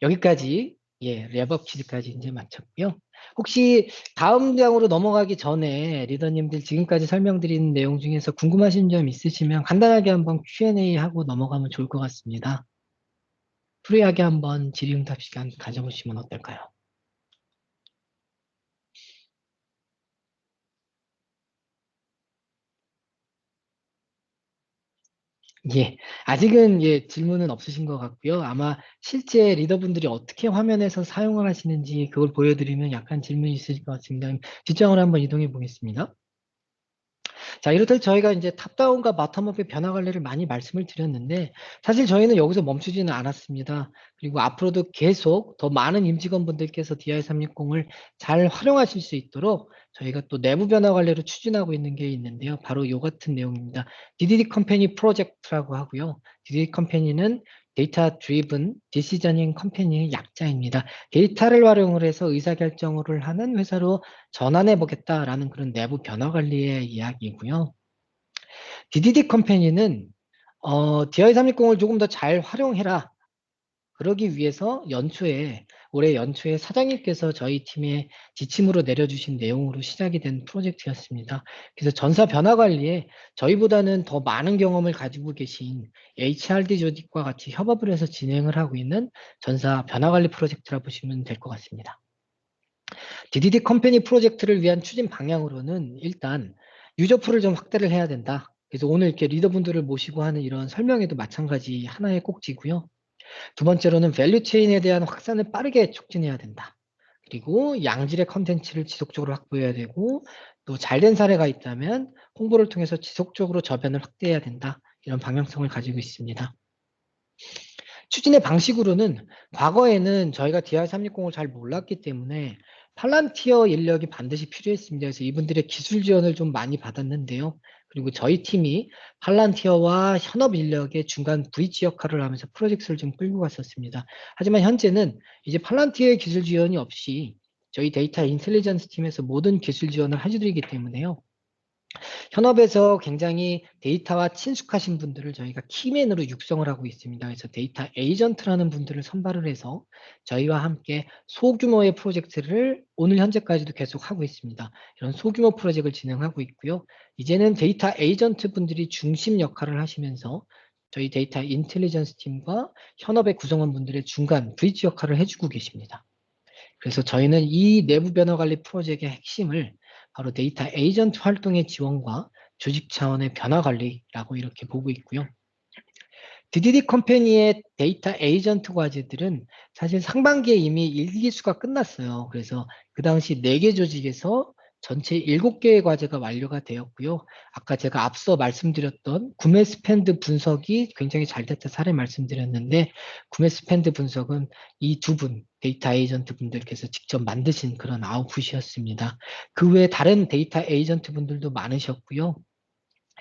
여기까지 랩업 퀴즈까지 이제 마쳤고요. 혹시 다음 장으로 넘어가기 전에 리더님들 지금까지 설명드린 내용 중에서 궁금하신 점 있으시면 간단하게 한번 Q&A 하고 넘어가면 좋을 것 같습니다. 프리하게 한번 질의응답 시간 가져보시면 어떨까요? 예, 아직은 질문은 없으신 것 같고요. 아마 실제 리더분들이 어떻게 화면에서 사용을 하시는지 그걸 보여드리면 약간 질문이 있으실 것 같습니다. 뒷장으로 한번 이동해 보겠습니다. 자, 이렇듯 저희가 이제 탑다운과 바텀업의 변화 관리를 많이 말씀을 드렸는데 사실 저희는 여기서 멈추지는 않았습니다. 그리고 앞으로도 계속 더 많은 임직원분들께서 DI360을 잘 활용하실 수 있도록 저희가 또 내부 변화 관리를 추진하고 있는 게 있는데요. 바로 요 같은 내용입니다. DDD 컴퍼니 프로젝트라고 하고요. DDD 컴퍼니는 데이터 드리븐 디시저닝 컴퍼니의 약자입니다. 데이터를 활용을 해서 의사결정을 하는 회사로 전환해 보겠다라는 그런 내부 변화 관리의 이야기이고요. DDD 컴퍼니는 DI360을 조금 더 잘 활용해라. 그러기 위해서 올해 연초에 사장님께서 저희 팀에 지침으로 내려주신 내용으로 시작이 된 프로젝트였습니다. 그래서 전사 변화 관리에 저희보다는 더 많은 경험을 가지고 계신 HRD 조직과 같이 협업을 해서 진행을 하고 있는 전사 변화 관리 프로젝트라 보시면 될 것 같습니다. DDD 컴퍼니 프로젝트를 위한 추진 방향으로는 일단 유저풀을 좀 확대를 해야 된다. 그래서 오늘 이렇게 리더분들을 모시고 하는 이런 설명에도 마찬가지 하나의 꼭지고요. 두 번째로는 밸류 체인에 대한 확산을 빠르게 촉진해야 된다. 그리고 양질의 컨텐츠를 지속적으로 확보해야 되고 또 잘된 사례가 있다면 홍보를 통해서 지속적으로 저변을 확대해야 된다. 이런 방향성을 가지고 있습니다. 추진의 방식으로는 과거에는 저희가 DI360을 잘 몰랐기 때문에 팔란티어 인력이 반드시 필요했습니다. 그래서 이분들의 기술 지원을 좀 많이 받았는데요. 그리고 저희 팀이 팔란티어와 현업 인력의 중간 브릿지 역할을 하면서 프로젝트를 좀 끌고 갔었습니다. 하지만 현재는 이제 팔란티어의 기술 지원이 없이 저희 데이터 인텔리전스 팀에서 모든 기술 지원을 해주기 때문에요. 현업에서 굉장히 데이터와 친숙하신 분들을 저희가 키맨으로 육성을 하고 있습니다. 그래서 데이터 에이전트라는 분들을 선발을 해서 저희와 함께 소규모의 프로젝트를 오늘 현재까지도 계속 하고 있습니다. 이런 소규모 프로젝트를 진행하고 있고요. 이제는 데이터 에이전트 분들이 중심 역할을 하시면서 저희 데이터 인텔리전스 팀과 현업의 구성원 분들의 중간 브릿지 역할을 해주고 계십니다. 그래서 저희는 이 내부 변화 관리 프로젝트의 핵심을 바로 데이터 에이전트 활동의 지원과 조직 차원의 변화 관리라고 이렇게 보고 있고요. DDD 컴퍼니의 데이터 에이전트 과제들은 사실 상반기에 이미 1기수가 끝났어요. 그래서 그 당시 4개 조직에서 전체 7개의 과제가 완료가 되었고요. 아까 제가 앞서 말씀드렸던 구매 스펜드 분석이 굉장히 잘 됐다 사례 말씀드렸는데 구매 스펜드 분석은 이 두 분, 데이터 에이전트 분들께서 직접 만드신 그런 아웃풋이었습니다. 그 외에 다른 데이터 에이전트 분들도 많으셨고요.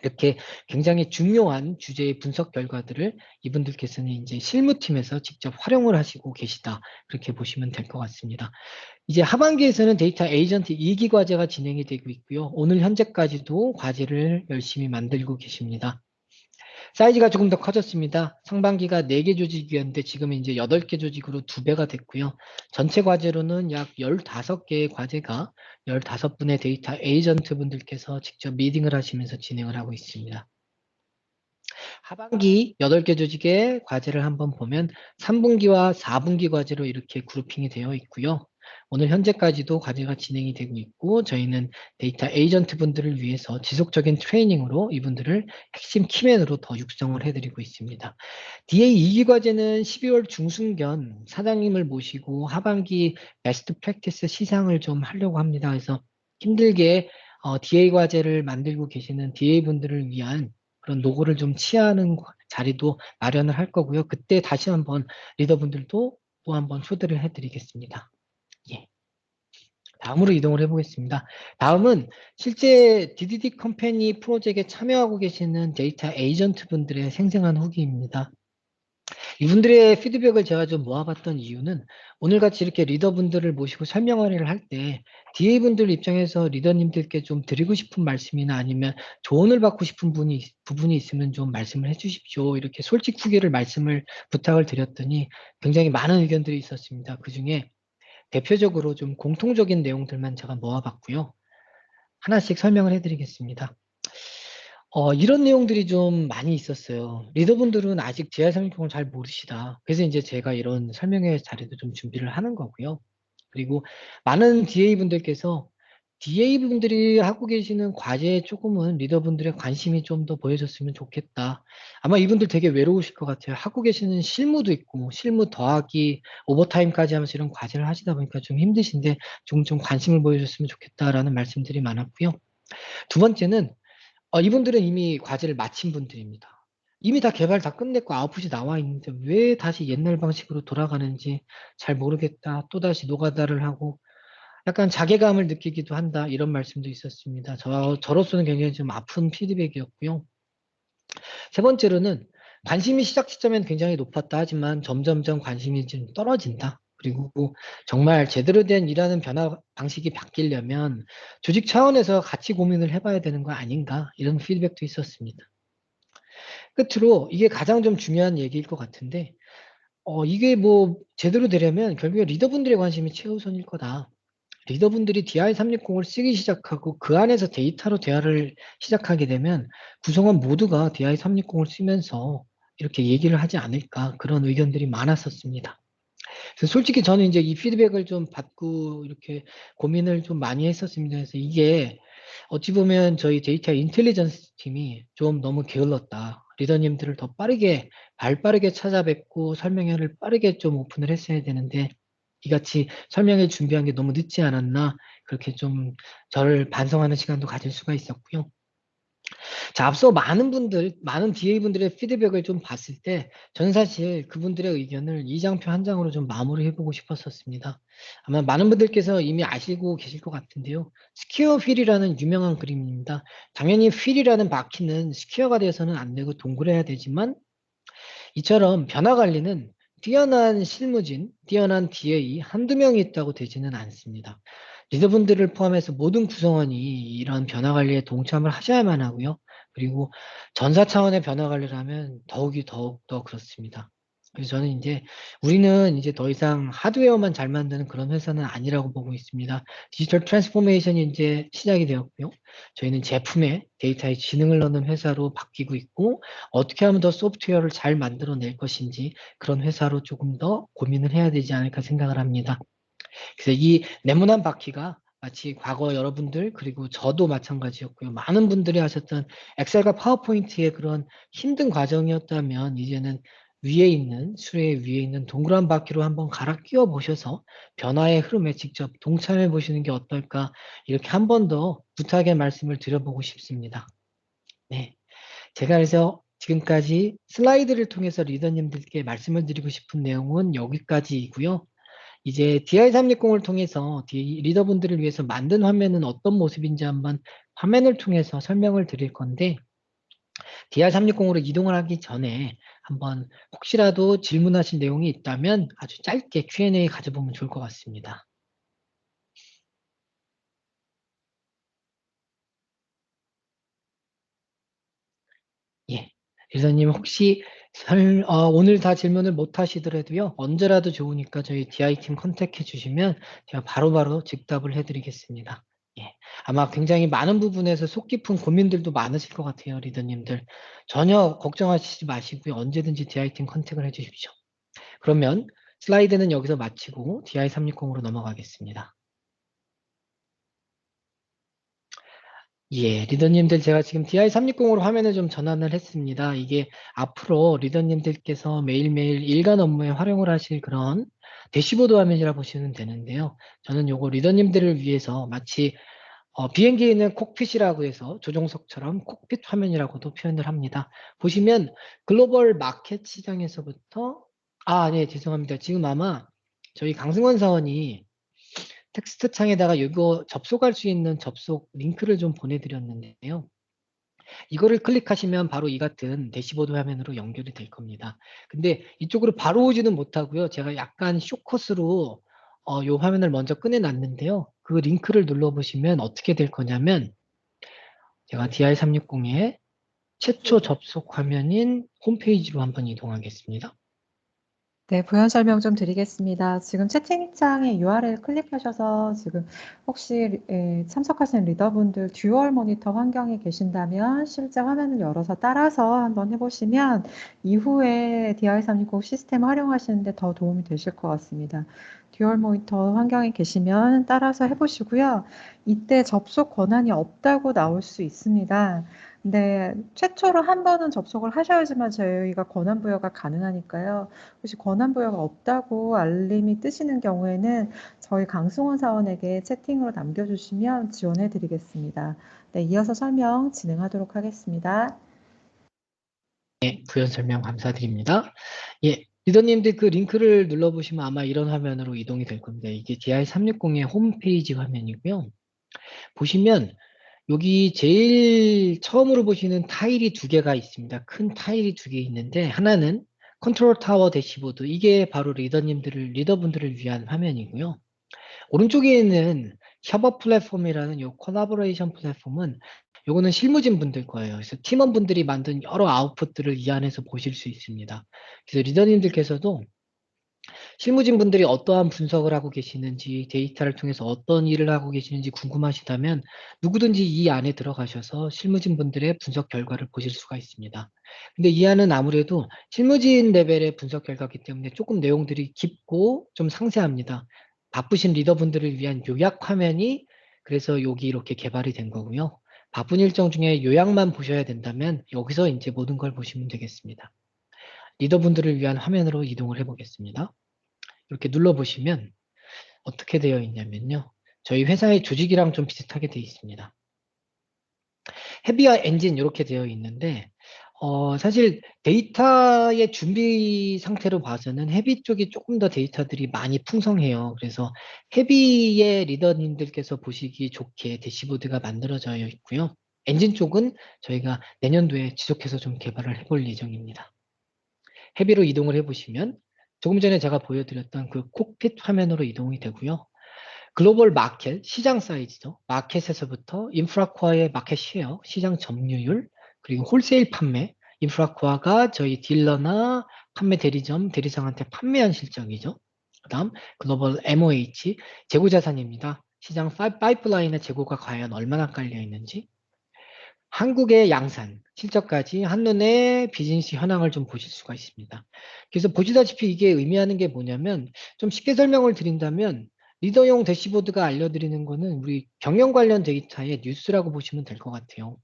이렇게 굉장히 중요한 주제의 분석 결과들을 이분들께서는 이제 실무팀에서 직접 활용을 하시고 계시다. 그렇게 보시면 될 것 같습니다. 이제 하반기에서는 데이터 에이전트 2기 과제가 진행이 되고 있고요. 오늘 현재까지도 과제를 열심히 만들고 계십니다. 사이즈가 조금 더 커졌습니다. 상반기가 4개 조직이었는데 지금 이제 8개 조직으로 2배가 됐고요. 전체 과제로는 약 15개의 과제가 15분의 데이터 에이전트 분들께서 직접 미팅을 하시면서 진행을 하고 있습니다. 하반기 8개 조직의 과제를 한번 보면 3분기와 4분기 과제로 이렇게 그룹핑이 되어 있고요. 오늘 현재까지도 과제가 진행이 되고 있고 저희는 데이터 에이전트 분들을 위해서 지속적인 트레이닝으로 이분들을 핵심 키맨으로 더 육성을 해드리고 있습니다. DA 2기 과제는 12월 중순견 사장님을 모시고 하반기 베스트 프랙티스 시상을 좀 하려고 합니다. 그래서 힘들게 DA 과제를 만들고 계시는 DA 분들을 위한 그런 노고를 좀 취하는 자리도 마련을 할 거고요. 그때 다시 한번 리더분들도 또 한번 초대를 해드리겠습니다. 예. 다음으로 이동을 해보겠습니다. 다음은 실제 DDD 컴퍼니 프로젝트에 참여하고 계시는 데이터 에이전트 분들의 생생한 후기입니다. 이분들의 피드백을 제가 좀 모아봤던 이유는 오늘같이 이렇게 리더분들을 모시고 설명회를 할 때 DA분들 입장에서 리더님들께 좀 드리고 싶은 말씀이나 아니면 조언을 받고 싶은 부분이 있으면 좀 말씀을 해주십시오. 이렇게 솔직후기를 말씀을 부탁을 드렸더니 굉장히 많은 의견들이 있었습니다. 그 중에 대표적으로 좀 공통적인 내용들만 제가 모아봤고요. 하나씩 설명을 해드리겠습니다. 이런 내용들이 좀 많이 있었어요. 리더분들은 아직 GR360을 잘 모르시다. 그래서 이제 제가 이런 설명회 자리도 좀 준비를 하는 거고요. 그리고 많은 DA분들께서 DA분들이 하고 계시는 과제에 조금은 리더분들의 관심이 좀 더 보여줬으면 좋겠다. 아마 이분들 되게 외로우실 것 같아요. 하고 계시는 실무도 있고, 실무 더하기 오버타임까지 하면서 이런 과제를 하시다 보니까 좀 힘드신데 좀 관심을 보여줬으면 좋겠다라는 말씀들이 많았고요. 두 번째는 이분들은 이미 과제를 마친 분들입니다. 이미 다 개발 다 끝냈고 아웃풋이 나와 있는데 왜 다시 옛날 방식으로 돌아가는지 잘 모르겠다. 또다시 노가다를 하고 약간 자괴감을 느끼기도 한다. 이런 말씀도 있었습니다. 저로서는 굉장히 좀 아픈 피드백이었고요. 세 번째로는 관심이 시작 시점엔 굉장히 높았다 하지만 점점점 관심이 좀 떨어진다. 그리고 정말 제대로 된 일하는 변화 방식이 바뀌려면 조직 차원에서 같이 고민을 해봐야 되는 거 아닌가 이런 피드백도 있었습니다. 끝으로 이게 가장 좀 중요한 얘기일 것 같은데 이게 뭐 제대로 되려면 결국에 리더분들의 관심이 최우선일 거다. 리더분들이 DI360을 쓰기 시작하고 그 안에서 데이터로 대화를 시작하게 되면 구성원 모두가 DI360을 쓰면서 이렇게 얘기를 하지 않을까 그런 의견들이 많았었습니다. 그래서 솔직히 저는 이제 이 피드백을 좀 받고 이렇게 고민을 좀 많이 했었습니다. 그래서 이게 어찌 보면 저희 데이터 인텔리전스 팀이 좀 너무 게을렀다. 리더님들을 더 빠르게, 발 빠르게 찾아뵙고 설명회를 빠르게 좀 오픈을 했어야 되는데 이같이 설명회 준비한 게 너무 늦지 않았나 그렇게 좀 저를 반성하는 시간도 가질 수가 있었고요. 자, 앞서 많은 DA분들의 피드백을 좀 봤을 때, 저는 사실 그분들의 의견을 이 장표 한 장으로 좀 마무리해보고 싶었었습니다. 아마 많은 분들께서 이미 아시고 계실 것 같은데요. 스퀘어 휠이라는 유명한 그림입니다. 당연히 휠이라는 바퀴는 스퀘어가 돼서는 안 되고 동그래야 되지만, 이처럼 변화 관리는 뛰어난 실무진, 뛰어난 DA 한두 명이 있다고 되지는 않습니다. 리더분들을 포함해서 모든 구성원이 이런 변화 관리에 동참을 하셔야만 하고요. 그리고 전사 차원의 변화 관리를 하면 더욱 더 그렇습니다. 그래서 저는 이제 우리는 이제 더 이상 하드웨어만 잘 만드는 그런 회사는 아니라고 보고 있습니다. 디지털 트랜스포메이션이 이제 시작이 되었고요. 저희는 제품에 데이터에 지능을 넣는 회사로 바뀌고 있고, 어떻게 하면 더 소프트웨어를 잘 만들어낼 것인지 그런 회사로 조금 더 고민을 해야 되지 않을까 생각을 합니다. 그래서 이 네모난 바퀴가 마치 과거 여러분들 그리고 저도 마찬가지였고요. 많은 분들이 하셨던 엑셀과 파워포인트의 그런 힘든 과정이었다면, 이제는 수레 위에 있는 동그란 바퀴로 한번 갈아 끼워 보셔서 변화의 흐름에 직접 동참해 보시는 게 어떨까, 이렇게 한 번 더 부탁의 말씀을 드려보고 싶습니다. 네. 제가 그래서 지금까지 슬라이드를 통해서 리더님들께 말씀을 드리고 싶은 내용은 여기까지이고요. 이제 DI360을 통해서 리더분들을 위해서 만든 화면은 어떤 모습인지 한번 화면을 통해서 설명을 드릴 건데, DI360으로 이동을 하기 전에 한번 혹시라도 질문하실 내용이 있다면 아주 짧게 Q&A 가져보면 좋을 것 같습니다. 예. 리더님 혹시 오늘 다 질문을 못 하시더라도요, 언제라도 좋으니까 저희 DI팀 컨택해 주시면 제가 바로바로 즉답을 해드리겠습니다. 예. 아마 굉장히 많은 부분에서 속 깊은 고민들도 많으실 것 같아요, 리더님들. 전혀 걱정하시지 마시고요. 언제든지 DI팀 컨택을 해 주십시오. 그러면 슬라이드는 여기서 마치고 DI360으로 넘어가겠습니다. 예, 리더님들 제가 지금 DI360으로 화면을 좀 전환을 했습니다. 이게 앞으로 리더님들께서 매일매일 일간 업무에 활용을 하실 그런 대시보드 화면이라 보시면 되는데요. 저는 요거 리더님들을 위해서 마치 비행기에 있는 콕핏이라고 해서 조종석처럼 콕핏 화면이라고도 표현을 합니다. 보시면 글로벌 마켓 시장에서부터, 네, 죄송합니다. 지금 아마 저희 강승원 사원이 텍스트 창에다가 이거 접속할 수 있는 접속 링크를 좀 보내드렸는데요. 이거를 클릭하시면 바로 이 같은 대시보드 화면으로 연결이 될 겁니다. 근데 이쪽으로 바로 오지는 못하고요. 제가 약간 쇼컷으로 이 화면을 먼저 꺼내놨는데요. 그 링크를 눌러보시면 어떻게 될 거냐면, 제가 DI360의 최초 접속 화면인 홈페이지로 한번 이동하겠습니다. 네, 부연 설명 좀 드리겠습니다. 지금 채팅창에 URL 클릭하셔서 지금 혹시 참석하시는 리더분들 듀얼 모니터 환경에 계신다면 실제 화면을 열어서 따라서 한번 해보시면 이후에 DI360 시스템 활용하시는데 더 도움이 되실 것 같습니다. 듀얼 모니터 환경에 계시면 따라서 해보시고요. 이때 접속 권한이 없다고 나올 수 있습니다. 근데 최초로 한 번은 접속을 하셔야지만 저희가 권한 부여가 가능하니까요. 혹시 권한 부여가 없다고 알림이 뜨시는 경우에는 저희 강승원 사원에게 채팅으로 남겨주시면 지원해 드리겠습니다. 네, 이어서 설명 진행하도록 하겠습니다. 네, 부연 설명 감사드립니다. 예, 리더님들 그 링크를 눌러보시면 아마 이런 화면으로 이동이 될 건데, 이게 DI360의 홈페이지 화면이고요. 보시면 여기 제일 처음으로 보시는 타일이 두 개가 있습니다. 큰 타일이 두 개 있는데, 하나는 컨트롤 타워 대시보드, 이게 바로 리더분들을 위한 화면이고요. 오른쪽에 있는 협업 플랫폼이라는 요 콜라보레이션 플랫폼은, 요거는 실무진 분들 거예요. 그래서 팀원분들이 만든 여러 아웃풋들을 이 안에서 보실 수 있습니다. 그래서 리더님들께서도 실무진 분들이 어떠한 분석을 하고 계시는지, 데이터를 통해서 어떤 일을 하고 계시는지 궁금하시다면 누구든지 이 안에 들어가셔서 실무진 분들의 분석 결과를 보실 수가 있습니다. 근데 이 안은 아무래도 실무진 레벨의 분석 결과이기 때문에 조금 내용들이 깊고 좀 상세합니다. 바쁘신 리더분들을 위한 요약 화면이 그래서 여기 이렇게 개발이 된 거고요. 바쁜 일정 중에 요약만 보셔야 된다면 여기서 이제 모든 걸 보시면 되겠습니다. 리더분들을 위한 화면으로 이동을 해보겠습니다. 이렇게 눌러보시면 어떻게 되어 있냐면요. 저희 회사의 조직이랑 좀 비슷하게 되어 있습니다. 헤비와 엔진 이렇게 되어 있는데 사실 데이터의 준비 상태로 봐서는 헤비 쪽이 조금 더 데이터들이 많이 풍성해요. 그래서 헤비의 리더님들께서 보시기 좋게 대시보드가 만들어져 있고요. 엔진 쪽은 저희가 내년도에 지속해서 좀 개발을 해볼 예정입니다. 헤비로 이동을 해보시면 조금 전에 제가 보여드렸던 그 콕핏 화면으로 이동이 되고요. 글로벌 마켓, 시장 사이즈죠. 마켓에서부터 인프라코어의 마켓 쉐어, 시장 점유율, 그리고 홀세일 판매, 인프라코어가 저희 딜러나 판매 대리점, 대리상한테 판매한 실적이죠. 그다음 글로벌 MOH, 재고 자산입니다. 시장 파이프라인의 재고가 과연 얼마나 깔려 있는지, 한국의 양산, 실적까지 한눈에 비즈니스 현황을 좀 보실 수가 있습니다. 그래서 보시다시피 이게 의미하는 게 뭐냐면 좀 쉽게 설명을 드린다면 리더용 대시보드가 알려드리는 거는 우리 경영 관련 데이터의 뉴스라고 보시면 될 것 같아요.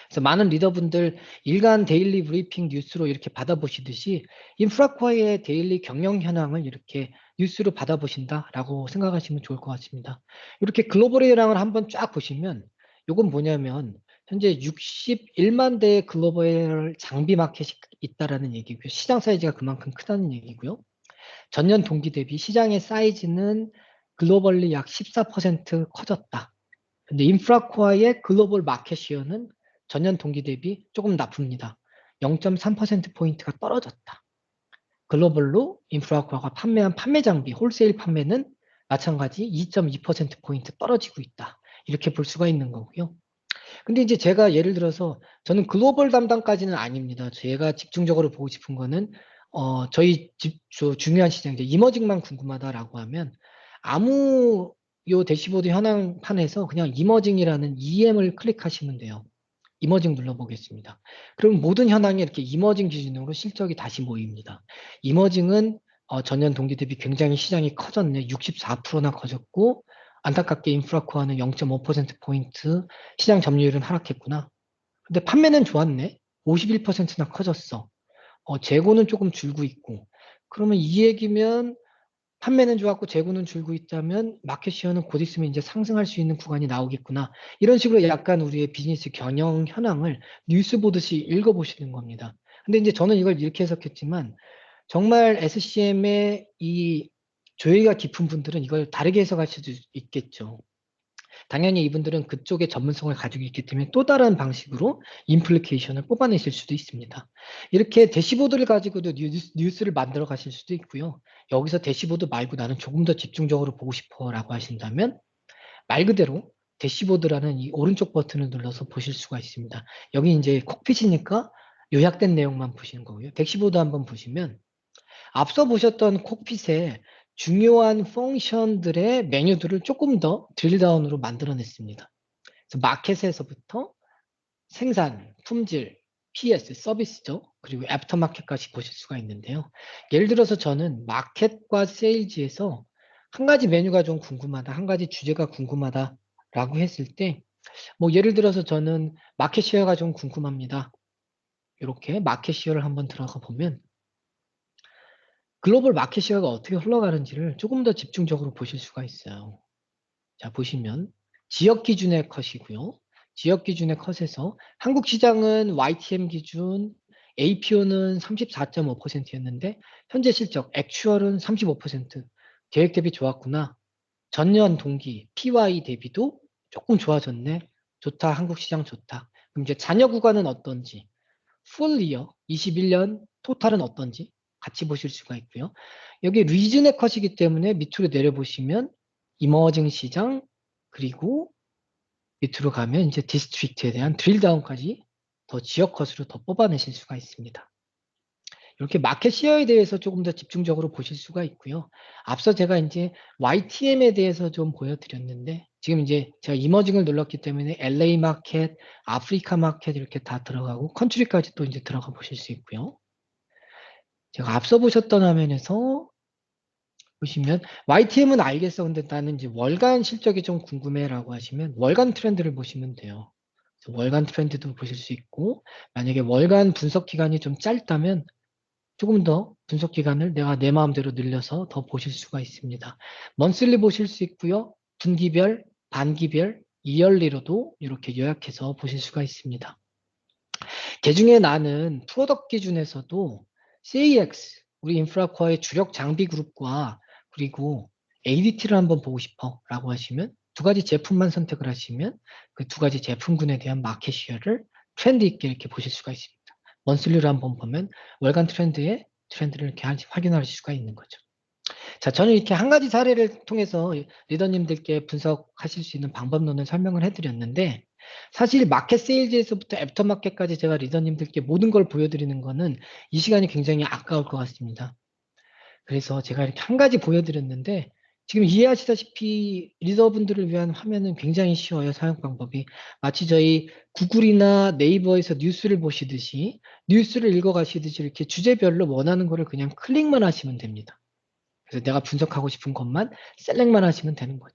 그래서 많은 리더분들 일간 데일리 브리핑 뉴스로 이렇게 받아보시듯이 인프라코어의 데일리 경영 현황을 이렇게 뉴스로 받아보신다라고 생각하시면 좋을 것 같습니다. 이렇게 글로벌 현황을 한번 쫙 보시면 이건 뭐냐면 현재 61만 대의 글로벌 장비 마켓이 있다라는 얘기고요. 시장 사이즈가 그만큼 크다는 얘기고요. 전년 동기 대비 시장의 사이즈는 글로벌리 약 14% 커졌다. 근데 인프라코어의 글로벌 마켓 시어는 전년 동기 대비 조금 나쁩니다. 0.3%포인트가 떨어졌다. 글로벌로 인프라코어가 판매한 판매 장비, 홀세일 판매는 마찬가지 2.2%포인트 떨어지고 있다. 이렇게 볼 수가 있는 거고요. 근데 이제 제가 예를 들어서 저는 글로벌 담당까지는 아닙니다. 제가 집중적으로 보고 싶은 거는 저희 중요한 시장 이제 이머징만 궁금하다라고 하면 아무 요 대시보드 현황판에서 그냥 이머징이라는 EM을 클릭하시면 돼요. 이머징 눌러보겠습니다. 그럼 모든 현황이 이렇게 이머징 기준으로 실적이 다시 모입니다. 이머징은 전년 동기 대비 굉장히 시장이 커졌네. 64%나 커졌고 안타깝게 인프라코어는 0.5%포인트 시장 점유율은 하락했구나. 근데 판매는 좋았네. 51%나 커졌어. 재고는 조금 줄고 있고. 그러면 이 얘기면 판매는 좋았고 재고는 줄고 있다면 마켓 시어는 곧 있으면 이제 상승할 수 있는 구간이 나오겠구나. 이런 식으로 약간 우리의 비즈니스 경영 현황을 뉴스 보듯이 읽어보시는 겁니다. 근데 이제 저는 이걸 이렇게 해석했지만 정말 SCM의 이 조예가 깊은 분들은 이걸 다르게 해석할 수도 있겠죠. 당연히 이분들은 그쪽의 전문성을 가지고 있기 때문에 또 다른 방식으로 인플리케이션을 뽑아내실 수도 있습니다. 이렇게 대시보드를 가지고도 뉴스를 만들어 가실 수도 있고요. 여기서 대시보드 말고 나는 조금 더 집중적으로 보고 싶어 라고 하신다면 말 그대로 대시보드라는 이 오른쪽 버튼을 눌러서 보실 수가 있습니다. 여기 이제 콕핏이니까 요약된 내용만 보시는 거고요. 대시보드 한번 보시면 앞서 보셨던 콕핏의 중요한 펑션들의 메뉴들을 조금 더 드릴다운으로 만들어냈습니다. 그래서 마켓에서부터 생산, 품질, PS, 서비스죠. 그리고 애프터마켓까지 보실 수가 있는데요. 예를 들어서 저는 마켓과 세일즈에서 한 가지 메뉴가 좀 궁금하다, 한 가지 주제가 궁금하다라고 했을 때, 뭐 예를 들어서 저는 마켓 시어가 좀 궁금합니다. 이렇게 마켓 시어를 한번 들어가 보면 글로벌 마켓 시어가 어떻게 흘러가는지를 조금 더 집중적으로 보실 수가 있어요. 자, 보시면 지역 기준의 컷이고요. 지역 기준의 컷에서 한국 시장은 YTM 기준 APO는 34.5%였는데 현재 실적 액추얼은 35%. 계획 대비 좋았구나. 전년 동기 PY 대비도 조금 좋아졌네. 좋다. 한국 시장 좋다. 그럼 이제 잔여 구간은 어떤지, 풀 이어 21년 토탈은 어떤지 같이 보실 수가 있고요. 여기 리즌의 컷이기 때문에 밑으로 내려보시면 이머징 시장 그리고 밑으로 가면 이제 디스트릭트에 대한 드릴다운까지 더 지역 컷으로 더 뽑아내실 수가 있습니다. 이렇게 마켓 시어에 대해서 조금 더 집중적으로 보실 수가 있고요. 앞서 제가 이제 YTM에 대해서 좀 보여드렸는데 지금 이제 제가 이머징을 눌렀기 때문에 LA 마켓, 아프리카 마켓 이렇게 다 들어가고 컨트리까지 또 이제 들어가 보실 수 있고요. 제가 앞서 보셨던 화면에서 보시면 YTM은 알겠어. 근데 나는 이제 월간 실적이 좀 궁금해라고 하시면 월간 트렌드를 보시면 돼요. 그래서 월간 트렌드도 보실 수 있고 만약에 월간 분석 기간이 좀 짧다면 조금 더 분석 기간을 내가 내 마음대로 늘려서 더 보실 수가 있습니다. 먼슬리 보실 수 있고요. 분기별, 반기별, 이열리로도 이렇게 요약해서 보실 수가 있습니다. 그중에 나는 프로덕트 기준에서도 CAX, 우리 인프라코어의 주력 장비 그룹과 그리고 ADT를 한번 보고 싶어 라고 하시면 두 가지 제품만 선택을 하시면 그 두 가지 제품군에 대한 마켓 쉐어를 트렌드 있게 이렇게 보실 수가 있습니다. 먼슬리로 한번 보면 월간 트렌드의 트렌드를 이렇게 확인하실 수가 있는 거죠. 자, 저는 이렇게 한 가지 사례를 통해서 리더님들께 분석하실 수 있는 방법론을 설명을 해드렸는데, 사실 마켓 세일즈에서부터 애프터 마켓까지 제가 리더님들께 모든 걸 보여드리는 거는 이 시간이 굉장히 아까울 것 같습니다. 그래서 제가 이렇게 한 가지 보여드렸는데, 지금 이해하시다시피 리더분들을 위한 화면은 굉장히 쉬워요, 사용 방법이. 마치 저희 구글이나 네이버에서 뉴스를 보시듯이, 뉴스를 읽어가시듯이 이렇게 주제별로 원하는 거를 그냥 클릭만 하시면 됩니다. 그래서 내가 분석하고 싶은 것만 셀렉만 하시면 되는 거죠.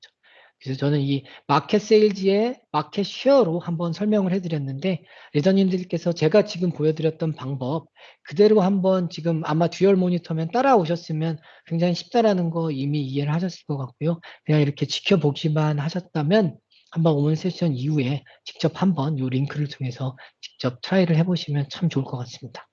그래서 저는 이 마켓 세일즈의 마켓 쉐어로 한번 설명을 해드렸는데, 리더님들께서 제가 지금 보여드렸던 방법 그대로 한번 지금 아마 듀얼 모니터면 따라오셨으면 굉장히 쉽다라는 거 이미 이해를 하셨을 것 같고요. 그냥 이렇게 지켜보기만 하셨다면 한번 오늘 세션 이후에 직접 한번 이 링크를 통해서 직접 트라이를 해보시면 참 좋을 것 같습니다.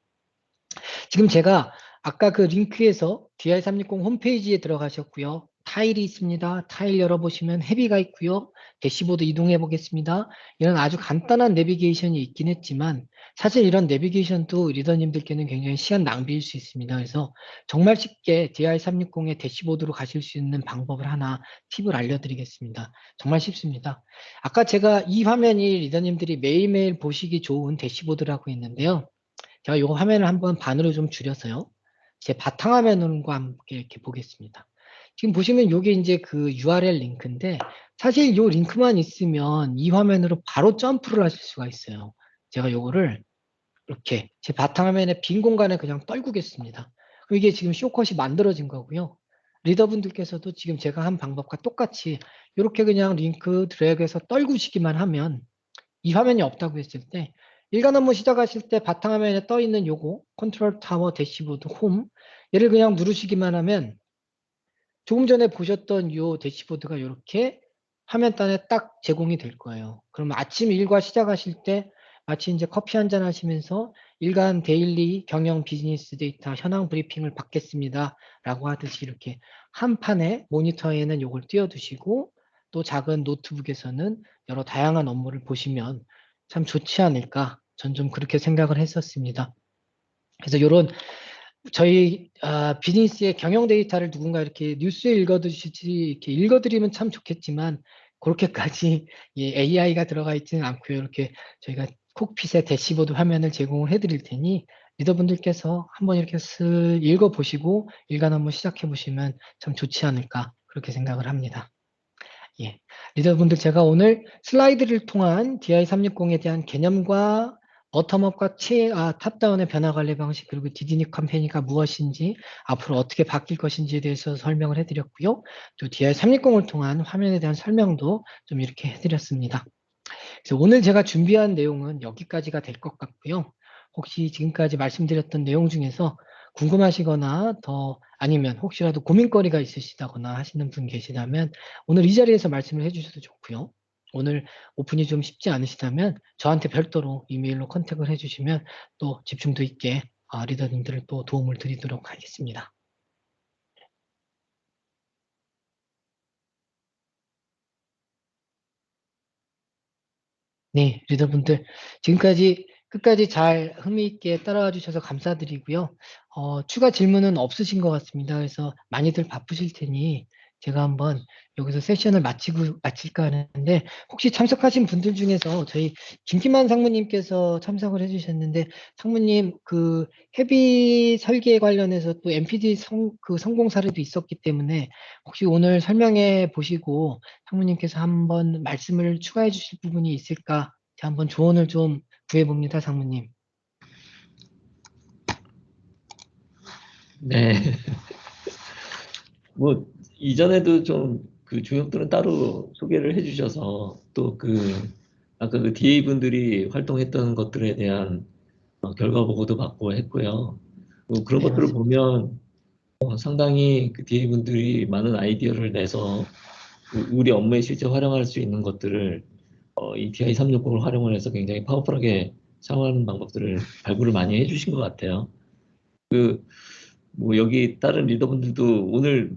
지금 제가 아까 그 링크에서 DI360 홈페이지에 들어가셨고요. 타일이 있습니다. 타일 열어보시면 헤비가 있고요. 대시보드 이동해 보겠습니다. 이런 아주 간단한 내비게이션이 있긴 했지만 사실 이런 내비게이션도 리더님들께는 굉장히 시간 낭비일 수 있습니다. 그래서 정말 쉽게 DI360의 대시보드로 가실 수 있는 방법을 하나 팁을 알려드리겠습니다. 정말 쉽습니다. 아까 제가 이 화면이 리더님들이 매일매일 보시기 좋은 대시보드라고 했는데요. 제가 이 화면을 한번 반으로 좀 줄여서요. 제 바탕화면과 함께 이렇게 보겠습니다. 지금 보시면 이게 이제 그 URL 링크인데 사실 이 링크만 있으면 이 화면으로 바로 점프를 하실 수가 있어요. 제가 이거를 이렇게 제 바탕화면에 빈 공간에 그냥 떨구겠습니다. 그럼 이게 지금 쇼컷이 만들어진 거고요. 리더분들께서도 지금 제가 한 방법과 똑같이 이렇게 그냥 링크 드래그해서 떨구시기만 하면 이 화면이 없다고 했을 때 일간 업무 시작하실 때 바탕화면에 떠 있는 요거 컨트롤 타워 대시보드 홈 얘를 그냥 누르시기만 하면 조금 전에 보셨던 요 대시보드가 이렇게 화면단에 딱 제공이 될 거예요. 그러면 아침 일과 시작하실 때 마치 이제 커피 한잔 하시면서 일간 데일리 경영 비즈니스 데이터 현황 브리핑을 받겠습니다. 라고 하듯이 이렇게 한 판에 모니터에는 요걸 띄워두시고 또 작은 노트북에서는 여러 다양한 업무를 보시면 참 좋지 않을까. 전 좀 그렇게 생각을 했었습니다. 그래서 이런 저희 비즈니스의 경영 데이터를 누군가 이렇게 뉴스에 읽어두시지 이렇게 읽어드리면 참 좋겠지만 그렇게까지 AI가 들어가 있지는 않고요. 이렇게 저희가 콕핏의 대시보드 화면을 제공을 해드릴 테니 리더분들께서 한번 이렇게 쓱 읽어보시고 일간 한번 시작해 보시면 참 좋지 않을까 그렇게 생각을 합니다. 예. 리더분들 제가 오늘 슬라이드를 통한 DI360에 대한 개념과 버텀업과 탑다운의 변화 관리 방식 그리고 디디닉 캠페인가 무엇인지 앞으로 어떻게 바뀔 것인지에 대해서 설명을 해드렸고요. 또 DI360을 통한 화면에 대한 설명도 좀 이렇게 해드렸습니다. 그래서 오늘 제가 준비한 내용은 여기까지가 될 것 같고요. 혹시 지금까지 말씀드렸던 내용 중에서 궁금하시거나 더 아니면 혹시라도 고민거리가 있으시다거나 하시는 분 계시다면 오늘 이 자리에서 말씀을 해주셔도 좋고요. 오늘 오픈이 좀 쉽지 않으시다면 저한테 별도로 이메일로 컨택을 해주시면 또 집중도 있게 리더님들을 또 도움을 드리도록 하겠습니다. 네, 리더분들 지금까지 끝까지 잘 흥미있게 따라와 주셔서 감사드리고요. 추가 질문은 없으신 것 같습니다. 그래서 많이들 바쁘실 테니 제가 한번 여기서 세션을 마칠까 하는데 혹시 참석하신 분들 중에서 저희 김기만 상무님께서 참석을 해주셨는데 상무님 그 헤비 설계 관련해서 또 MPD 그 성공 사례도 있었기 때문에 혹시 오늘 설명해 보시고 상무님께서 한번 말씀을 추가해 주실 부분이 있을까? 제가 한번 조언을 좀 구해봅니다, 상무님. 네. 뭐 이전에도 좀 그 중역들은 따로 소개를 해주셔서 또 그 아까 그 DA 분들이 활동했던 것들에 대한 결과 보고도 받고 했고요. 뭐 그런 네, 것들을 맞습니다. 보면 상당히 그 DA 분들이 많은 아이디어를 내서 우리 업무에 실제 활용할 수 있는 것들을 이 DI360을 활용을 해서 굉장히 파워풀하게 사용하는 방법들을 발굴을 많이 해주신 것 같아요. 뭐 여기 다른 리더분들도 오늘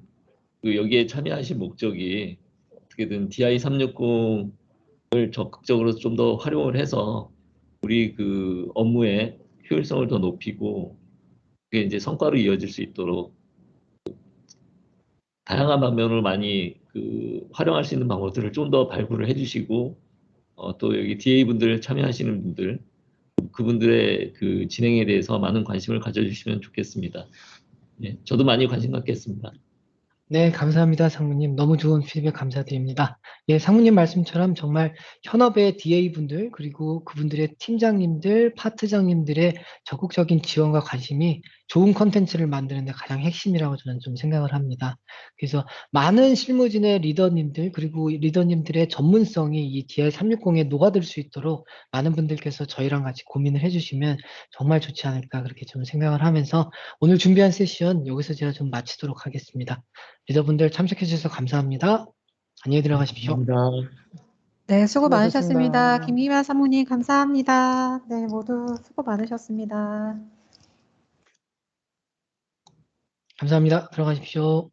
여기에 참여하신 목적이 어떻게든 DI360을 적극적으로 좀 더 활용을 해서 우리 업무의 효율성을 더 높이고 그게 이제 성과로 이어질 수 있도록 다양한 방면으로 많이 활용할 수 있는 방법들을 좀 더 발굴을 해주시고 또 여기 DA 분들 참여하시는 분들 그분들의 진행에 대해서 많은 관심을 가져주시면 좋겠습니다. 예, 저도 많이 관심 갖겠습니다. 네, 감사합니다, 상무님. 너무 좋은 피드백 감사드립니다. 예, 상무님 말씀처럼 정말 현업의 DA분들, 그리고 그분들의 팀장님들, 파트장님들의 적극적인 지원과 관심이 좋은 컨텐츠를 만드는 데 가장 핵심이라고 저는 좀 생각을 합니다. 그래서 많은 실무진의 리더님들, 그리고 리더님들의 전문성이 이 DI360에 녹아들 수 있도록 많은 분들께서 저희랑 같이 고민을 해주시면 정말 좋지 않을까, 그렇게 좀 생각을 하면서 오늘 준비한 세션 여기서 제가 좀 마치도록 하겠습니다. 리더분들 참석해 주셔서 감사합니다. 안녕히 들어가십시오. 감사합니다. 네, 수고 많으셨습니다. 수고하셨습니다. 김희만 사모님 감사합니다. 네, 모두 수고 많으셨습니다. 감사합니다. 들어가십시오.